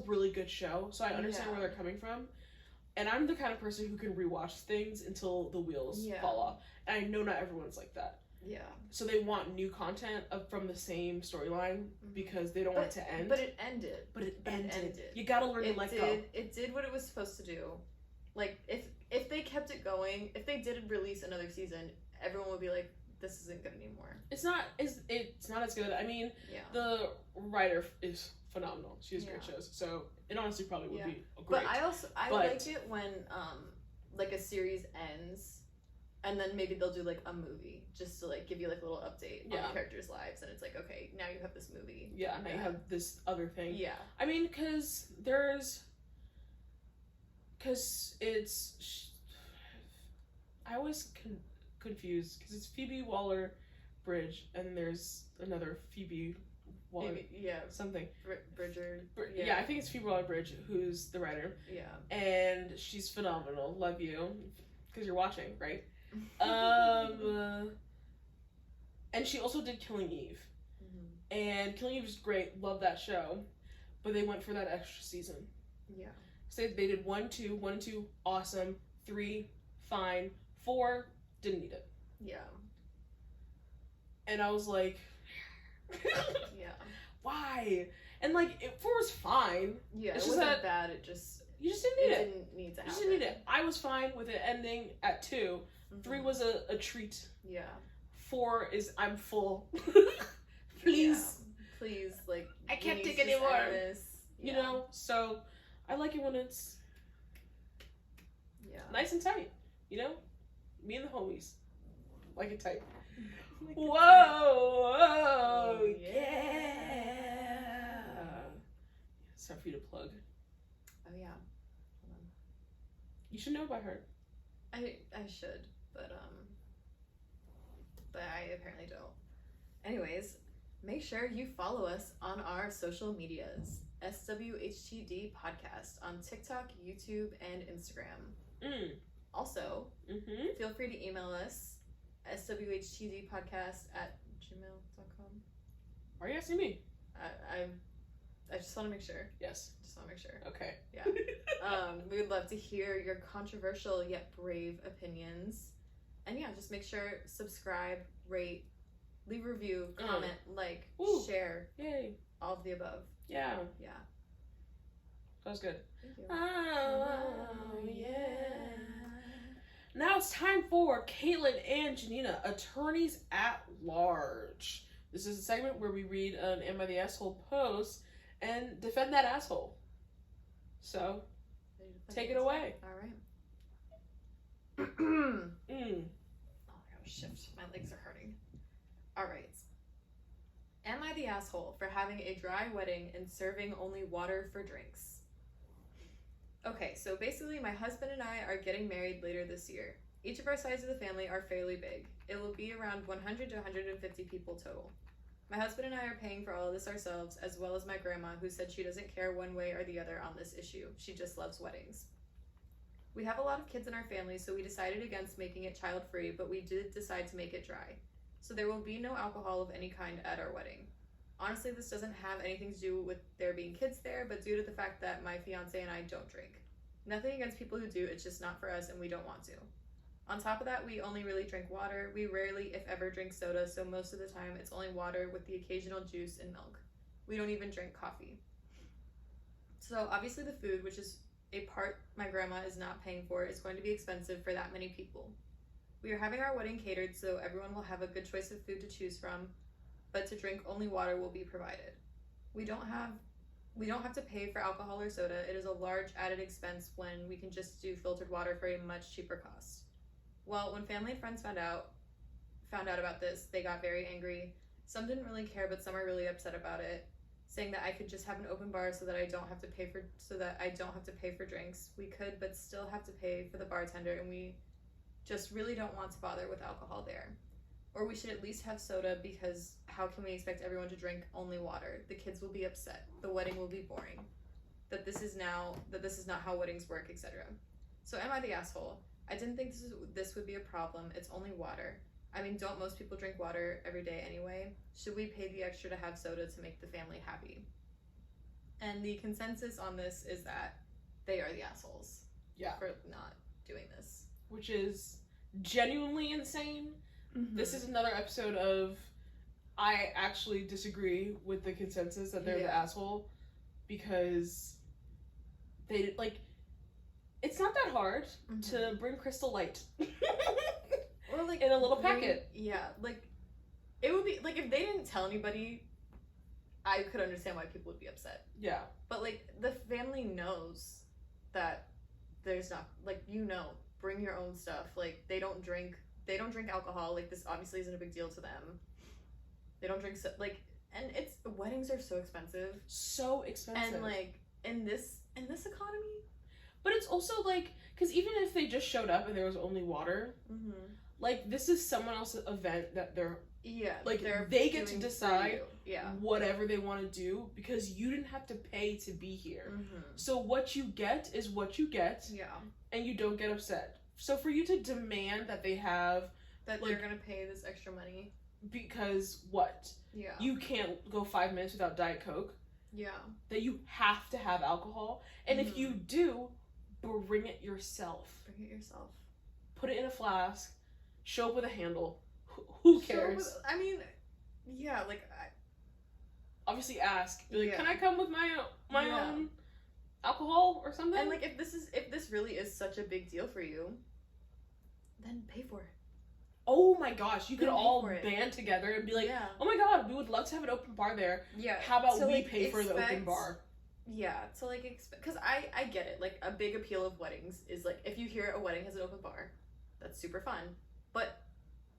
really good show, so I understand where they're coming from, and I'm the kind of person who can rewatch things until the wheels fall off, and I know not everyone's like that. Yeah. So they want new content from the same storyline because they don't want it to end. But it ended. But it ended. You gotta learn to let go. It did what it was supposed to do. Like if they kept it going, if they did release another season, everyone would be like, this isn't good anymore. It's not as good. I mean, the writer is phenomenal. She has great shows. So it honestly probably would be great. But I like it when like a series ends and then maybe they'll do like a movie just to like give you like a little update on the characters' lives, and it's like, okay, now you have this movie. Yeah, now you have this other thing. Yeah. I mean, because it's I always confused because it's Phoebe Waller-Bridge and there's another Phoebe Waller something. Bridger. Yeah, I think it's Phoebe Waller-Bridge who's the writer. Yeah. And she's phenomenal. Love you. Because you're watching, right? And she also did Killing Eve. And Killing Eve is great. Love that show. But they went for that extra season. Yeah. So they did 1, 2, awesome. 3, fine. 4, didn't need it. Yeah. And I was like, yeah. Why? And like, 4 was fine. Yeah, it's just wasn't bad. You just didn't need it. Didn't need to happen. You just didn't need it. I was fine with it ending at 2. 3 was a treat. Yeah. 4 is I'm full. Please. Yeah. Please, like, I can't take anymore. You know, so I like it when it's nice and tight. You know, me and the homies like it tight. Whoa, yeah. It's time for you to plug. Oh yeah. You should know about her. I should, but I apparently don't. Anyways, make sure you follow us on our social medias. SWHTD Podcast on TikTok, YouTube, and Instagram. Also, feel free to email us swhtdpodcast@gmail.com. Why are you asking me? I just want to make sure. Yes. Just want to make sure. Okay. Yeah. We would love to hear your controversial yet brave opinions. And yeah, just make sure, subscribe, rate, leave a review, comment, like, share. Yay. All of the above. Yeah. Yeah. That was good. Thank you. Oh, yeah. Now it's time for Caitlin and Janina, Attorneys at Large. This is a segment where we read an Am I the Asshole post and defend that asshole. So, take it away. All right. Oh, shit. My legs are hurting. All right. Am I the asshole for having a dry wedding and serving only water for drinks? Okay, so basically my husband and I are getting married later this year. Each of our sides of the family are fairly big. It will be around 100 to 150 people total. My husband and I are paying for all of this ourselves, as well as my grandma, who said she doesn't care one way or the other on this issue. She just loves weddings. We have a lot of kids in our family, so we decided against making it child-free, but we did decide to make it dry. So there will be no alcohol of any kind at our wedding. Honestly, this doesn't have anything to do with there being kids there, but due to the fact that my fiance and I don't drink. Nothing against people who do, it's just not for us and we don't want to. On top of that, we only really drink water. We rarely, if ever, drink soda, so most of the time it's only water with the occasional juice and milk. We don't even drink coffee. So obviously the food, which is a part my grandma is not paying for, is going to be expensive for that many people. We are having our wedding catered, so everyone will have a good choice of food to choose from, but to drink, only water will be provided. We don't have to pay for alcohol or soda. It is a large added expense when we can just do filtered water for a much cheaper cost. Well, when family and friends found out about this, they got very angry. Some didn't really care, but some are really upset about it, saying that I could just have an open bar so that I don't have to pay for drinks. We could, but still have to pay for the bartender, and we just really don't want to bother with alcohol there. Or we should at least have soda, because how can we expect everyone to drink only water? The kids will be upset. The wedding will be boring. That this is not how weddings work, etc. So am I the asshole? I didn't think this would be a problem. It's only water. I mean, don't most people drink water every day anyway? Should we pay the extra to have soda to make the family happy? And the consensus on this is that they are the assholes. Yeah. For not doing this. Which is genuinely insane. Mm-hmm. This is another episode of I actually disagree with the consensus that they're the asshole, because they, like, it's not that hard to bring Crystal Light. Or like in a little packet. Yeah, like it would be like if they didn't tell anybody, I could understand why people would be upset. Yeah. But like the family knows that there's not, like, bring your own stuff. Like they don't drink alcohol. Like this obviously isn't a big deal to them. They don't drink and weddings are so expensive. So expensive. And like in this economy. But it's also like, because even if they just showed up and there was only water, like this is someone else's event that they're they get to decide whatever they want to do, because you didn't have to pay to be here. So what you get is what you get, and you don't get upset. So for you to demand that they have they're gonna pay this extra money because you can't go 5 minutes without Diet Coke, that you have to have alcohol, and if you do, bring it yourself. Put it in a flask. Show up with a handle. Who cares? Obviously ask. Be like, can I come with my own alcohol or something? And like, if this really is such a big deal for you, then pay for it. Oh my gosh, you could all band together and be like, oh my god, we would love to have an open bar there. Yeah. How about we pay for the open bar? Yeah, so like, because I get it. Like, a big appeal of weddings is like, if you hear a wedding has an open bar, that's super fun. But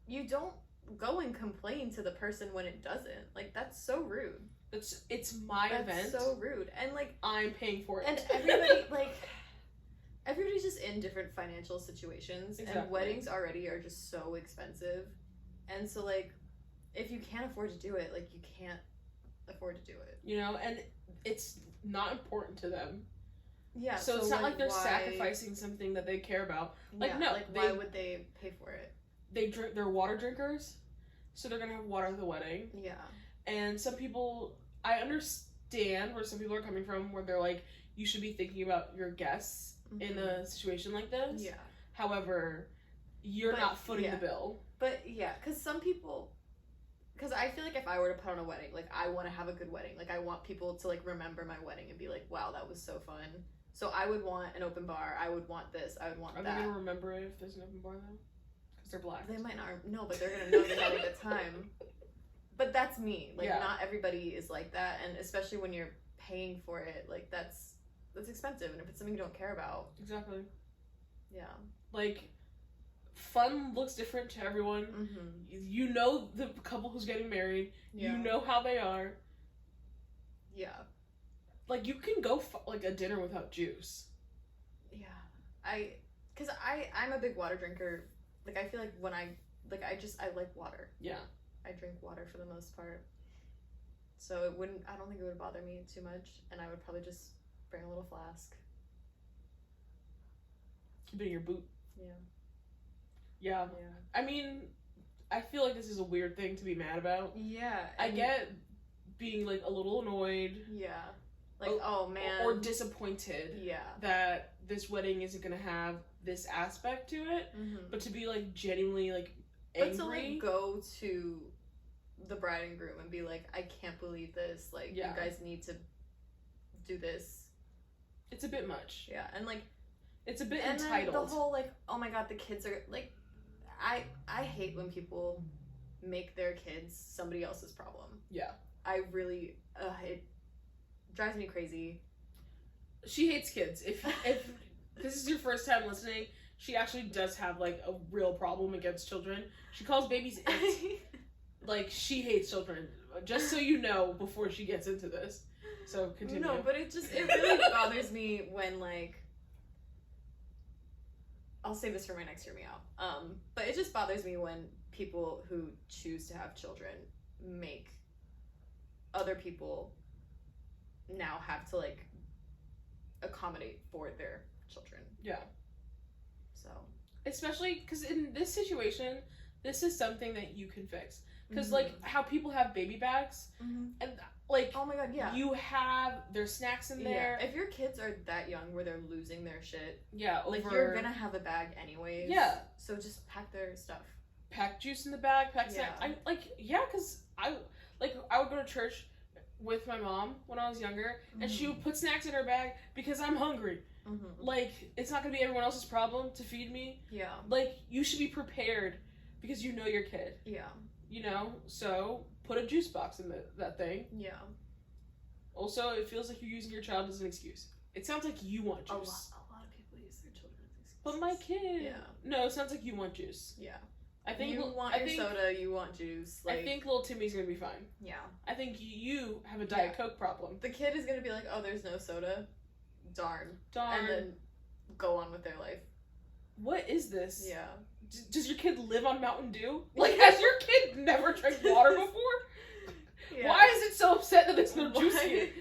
you don't go and complain to the person when it doesn't. Like, that's so rude. It's my event. That's so rude. And like, I'm paying for it. And everybody, like, everybody's just in different financial situations. Exactly. And weddings already are just so expensive. And so, like, if you can't afford to do it, like, you can't afford to do it. You know, and it's not important to them. Yeah. So it's not like they're sacrificing something that they care about. Like, no. Like, why would they pay for it? They're water drinkers, so they're gonna have water at the wedding. Yeah. And some people, I understand where some people are coming from, where they're like, you should be thinking about your guests in a situation like this. Yeah. However, you're not footing the bill. But yeah, because I feel like if I were to put on a wedding, like, I want to have a good wedding. Like, I want people to, like, remember my wedding and be like, wow, that was so fun. So I would want an open bar. I would want this. I would want that. Are they going to remember it if there's an open bar, though? Because they're black. They might not. No, but they're going to know they had a good time. But that's me. Like, not everybody is like that. And especially when you're paying for it, like, that's expensive. And if it's something you don't care about. Exactly. Yeah. Like, fun looks different to everyone. You know the couple who's getting married. You know how they are. Yeah. Like, you can go like a dinner without juice. Yeah. Because I'm a big water drinker like, I feel like when I like water. Yeah. I drink water for the most part. So I don't think it would bother me too much, and I would probably just bring a little flask. Keep it in your boot. Yeah. Yeah. I mean, I feel like this is a weird thing to be mad about. Yeah. I get being, like, a little annoyed. Yeah. Like, oh man. Or disappointed. Yeah. That this wedding isn't gonna have this aspect to it. Mm-hmm. But to be, like, genuinely, like, angry. But to, like, go to the bride and groom and be like, I can't believe this. Like, you guys need to do this. It's a bit much. Yeah. And, like, it's a bit and entitled. Then the whole, like, oh my god, the kids are, like, I hate when people make their kids somebody else's problem. Yeah. I really, it drives me crazy. She hates kids. If this is your first time listening, she actually does have, like, a real problem against children. She calls babies it. Like, she hates children. Just so you know before she gets into this. So, continue. No, but it really bothers me when, like, I'll save this for my next hear me out. But it just bothers me when people who choose to have children make other people now have to, like, accommodate for their children. Yeah. So. Especially because in this situation, this is something that you can fix. Because, like, how people have baby bags, and, like, oh my god, yeah. You have their snacks in there. Yeah. If your kids are that young where they're losing their shit, like, you're gonna have a bag anyways. Yeah. So just pack their stuff. Pack juice in the bag, pack snacks. Because I would go to church with my mom when I was younger, and she would put snacks in her bag because I'm hungry. Like, it's not gonna be everyone else's problem to feed me. Yeah. Like, you should be prepared because you know your kid. Yeah. You know, so put a juice box in that thing. Yeah. Also, it feels like you're using your child as an excuse. It sounds like you want juice. A lot of people use their children as excuses. But my kid. Yeah. No, it sounds like you want juice. Yeah. I think you want your soda. You want juice. Like, I think little Timmy's gonna be fine. Yeah. I think you have a Diet Coke problem. The kid is gonna be like, oh, there's no soda. Darn. Darn. And then go on with their life. What is this? Yeah. Does your kid live on Mountain Dew? Like, has your kid never drank water before? Yeah. Why is it so upset that there's no juice in it?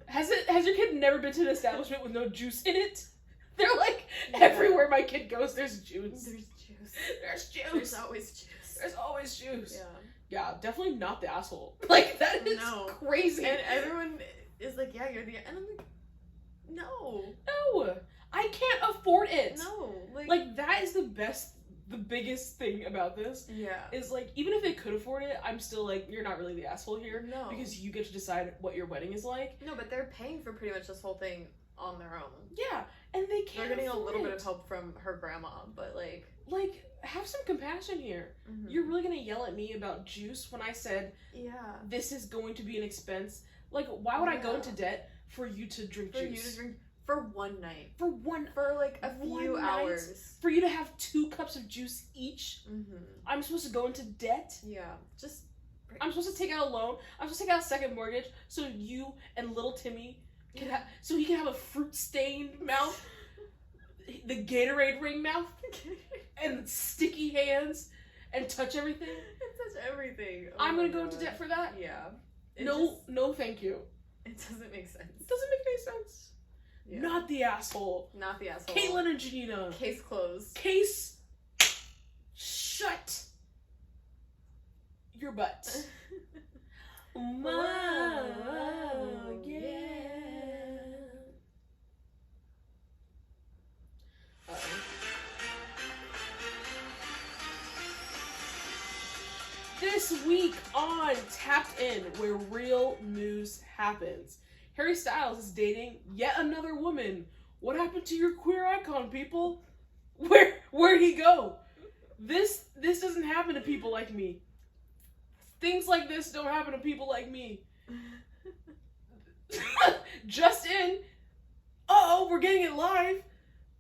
Has your kid never been to an establishment with no juice in it? They're like, everywhere my kid goes, there's juice. There's juice. There's juice. There's always juice. There's always juice. Yeah. Yeah, definitely not the asshole. Like, that is crazy. And everyone is like, yeah, you're the... And I'm like, no. No. I can't afford it. No. Like, that is the biggest thing about this. Yeah. Is, like, even if they could afford it, I'm still like, you're not really the asshole here. No. Because you get to decide what your wedding is like. No, but they're paying for pretty much this whole thing on their own. Yeah, and they can't. They're getting a little bit of help from her grandma, but, like, have some compassion here. You're really gonna yell at me about juice when I said, this is going to be an expense? Like, why would I go into debt for you to drink juice? For you to drink for one night. For like a few hours. For you to have 2 cups of juice each? I'm supposed to go into debt? Yeah. Just... I'm supposed to take out a loan. I'm supposed to take out a second mortgage so you and little Timmy can have... So he can have a fruit-stained mouth. The Gatorade ring mouth. And sticky hands. And touch everything. And touch everything. Oh I'm gonna go into debt for that? Yeah. No, thank you. It doesn't make sense. It doesn't make any sense. Yeah. Not the asshole. Not the asshole. Caitlin and Janina. Case closed. Case shut. Your butt. Yeah. This week on Tapped In, where real news happens, Harry Styles is dating yet another woman. What happened to your queer icon, people? Where'd he go? This doesn't happen to people like me. Things like this don't happen to people like me. Just in, we're getting it live.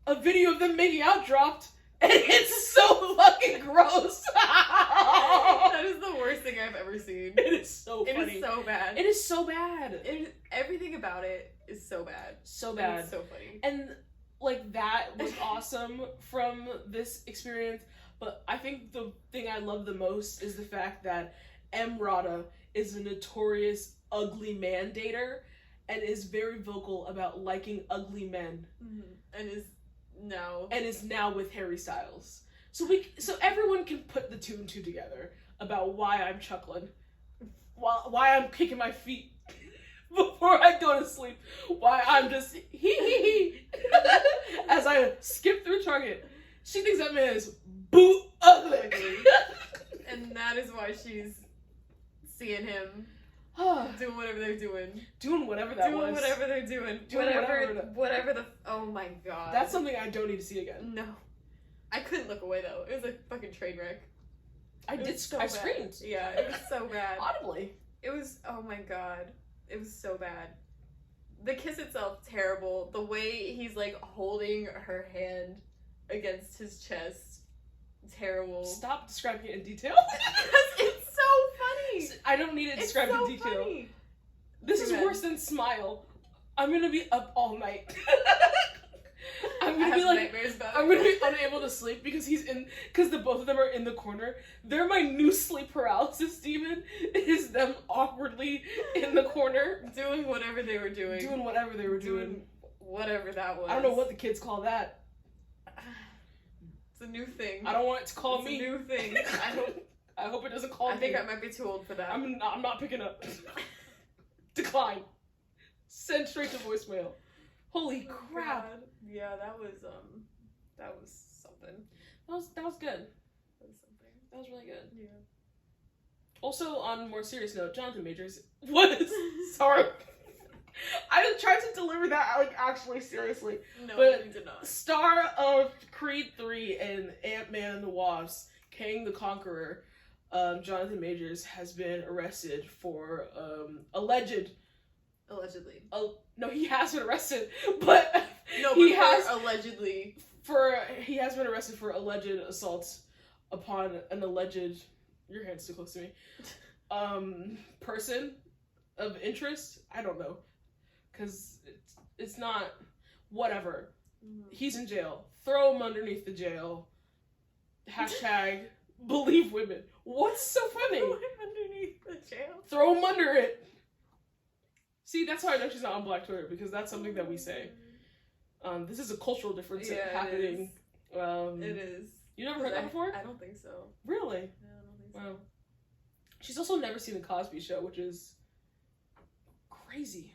A video of them making out dropped, and it's so fucking gross. That is the worst thing I've ever seen. It is so funny. It is so bad. It is so bad. Everything about it is so bad. So bad. It's so funny. And, like, that was awesome from this experience. But I think the thing I love the most is the fact that Emrata is a notorious ugly man dater and is very vocal about liking ugly men. And is now with Harry Styles. So everyone can put the two and two together about why I'm chuckling, why I'm kicking my feet before I go to sleep, why I'm just hee as I skip through Target. She thinks that man is boot ugly. And that is why she's seeing him doing whatever they're doing. Doing whatever that was. Doing whatever they're doing. Whatever the... Oh my god. That's something I don't need to see again. No. I couldn't look away though. It was a fucking train wreck. I screamed. Yeah, it was so bad. Audibly. It was, oh my god. It was so bad. The kiss itself, terrible. The way he's like holding her hand against his chest, terrible. Stop describing it in detail. It's so funny. I don't need it described in detail. Funny. This is worse than Smile. I'm gonna be up all night. I'm gonna be unable to sleep because the both of them are in the corner. They're my new sleep paralysis demon. Is them awkwardly in the corner doing whatever they were doing. Doing whatever they were doing. Whatever that was. I don't know what the kids call that. It's a new thing. I don't want it to call me. It's a new thing. I hope it doesn't call me. I think I might be too old for that. I'm not picking up. Decline. Send straight to voicemail. Holy crap. God. Yeah, that was something. That was good. That was something. That was really good. Yeah. Also, on a more serious note, Jonathan Majors was sorry. I tried to deliver that like actually seriously. No, but you did not. Star of Creed 3 and Ant-Man and the Wasp, Kang the Conqueror, Jonathan Majors has been arrested for allegedly. No, he has been arrested, but he has been arrested for alleged assault upon an alleged. Your hand's too close to me. Person of interest. I don't know, because it's not. Whatever. Mm-hmm. He's in jail. Throw him underneath the jail. # believe women. What's so funny? Throw him underneath the jail. Throw him under it. See, that's how I know she's not on Black Twitter, because that's something that we say. This is a cultural difference happening. It is. You never heard that before? I don't think so. Really? No, I don't think so. Wow. She's also never seen The Cosby Show, which is crazy.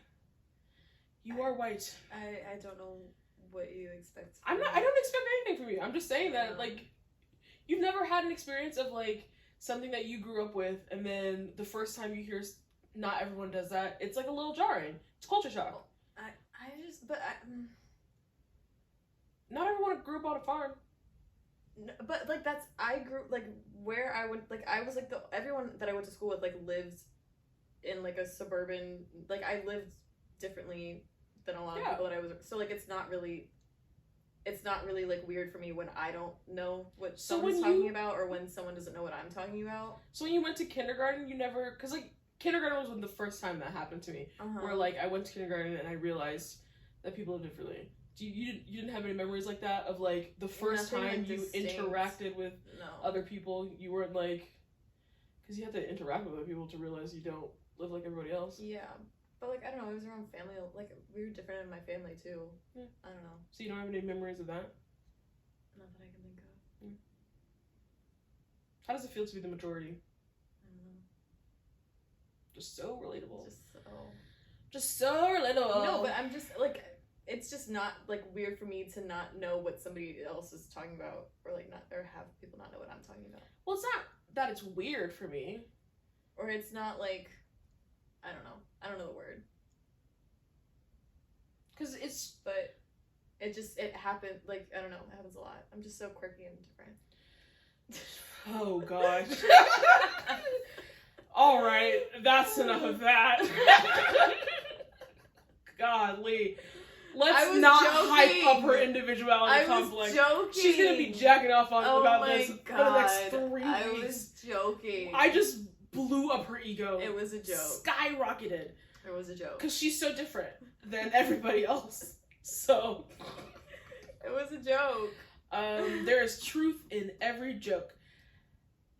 You are white. I don't know what you expect. I don't expect anything from you. I'm just saying that, like, you've never had an experience of, like, something that you grew up with, and then the first time you hear not everyone does that, it's, like, a little jarring. It's culture shock. Not everyone grew up on a farm. No, but, like, I grew, like, where I went, like, I was, like, everyone that I went to school with, like, lived in, like, a suburban, like, I lived differently than a lot of people that I was, so, like, it's not really, like, weird for me when I don't know what someone's talking about, or when someone doesn't know what I'm talking about. So when you went to kindergarten, you never, because, like, kindergarten was the first time that happened to me, where, like, I went to kindergarten and I realized that people live differently. You didn't have any memories like that of, like, the first time you interacted with other people? You weren't, like, because you have to interact with other people to realize you don't live like everybody else. Yeah, but, like, I don't know, it was around family, like, we were different in my family, too. Yeah. I don't know. So you don't have any memories of that? Not that I can think of. How does it feel to be the majority? I don't know. Just so relatable. Just so relatable. No, but I'm just, like, it's just not, like, weird for me to not know what somebody else is talking about, or, like, not, or have people not know what I'm talking about. Well, it's not that it's weird for me. Or it's not, like, I don't know the word. Because it's... But it happened, like, I don't know, it happens a lot. I'm just so quirky and different. Oh, gosh. Alright, that's enough of that. Godly. Let's not hype up her individuality complex. Joking. She's gonna be jacking off on about this for the next 3 weeks. I was joking. I just blew up her ego. It was a joke. Skyrocketed. It was a joke. Because she's so different than everybody else. So. It was a joke. There is truth in every joke.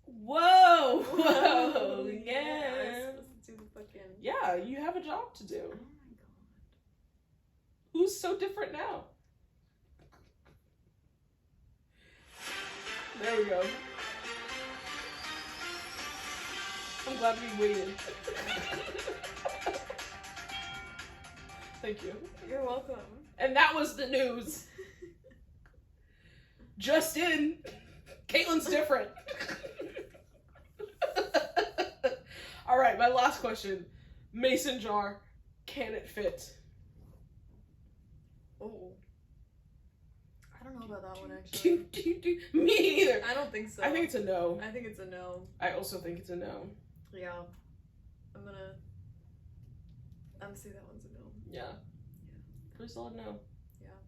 Whoa! Whoa! Yeah. I'm supposed to do the fucking... Yeah, you have a job to do. Oh my god. Who's so different now? There we go. I'm glad we waited. Thank you. You're welcome. And that was the news. Just in. Caitlin's different. All right, my last question. Mason jar, can it fit? Oh. I don't know about that one, actually. Me neither. I don't think so. I think it's a no. I think it's a no. I also think it's a no. Yeah. I'm gonna say that one's a no. Yeah. Pretty solid no. Yeah.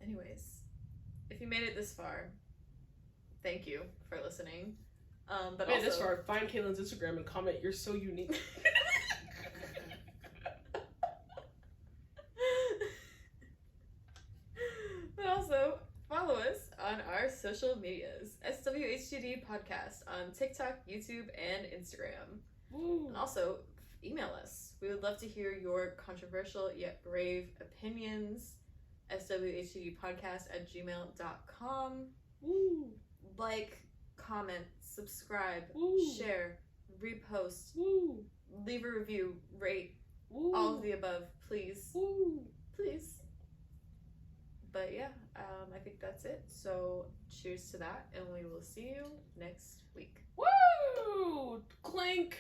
Anyways, if you made it this far, thank you for listening. But Made also, it this far, find Caitlin's Instagram and comment, "You're so unique." But also, follow us on our social medias. SWHGD Podcast on TikTok, YouTube, and Instagram. Woo. And also, email us. We would love to hear your controversial yet brave opinions. swhdpodcast@gmail.com. Woo. Like, comment, subscribe, Woo. share, repost, Woo. leave a review, rate, Woo. all of the above, please. Woo. Please. But yeah, I think that's it. So cheers to that, and we will see you next week. Woo. Clink.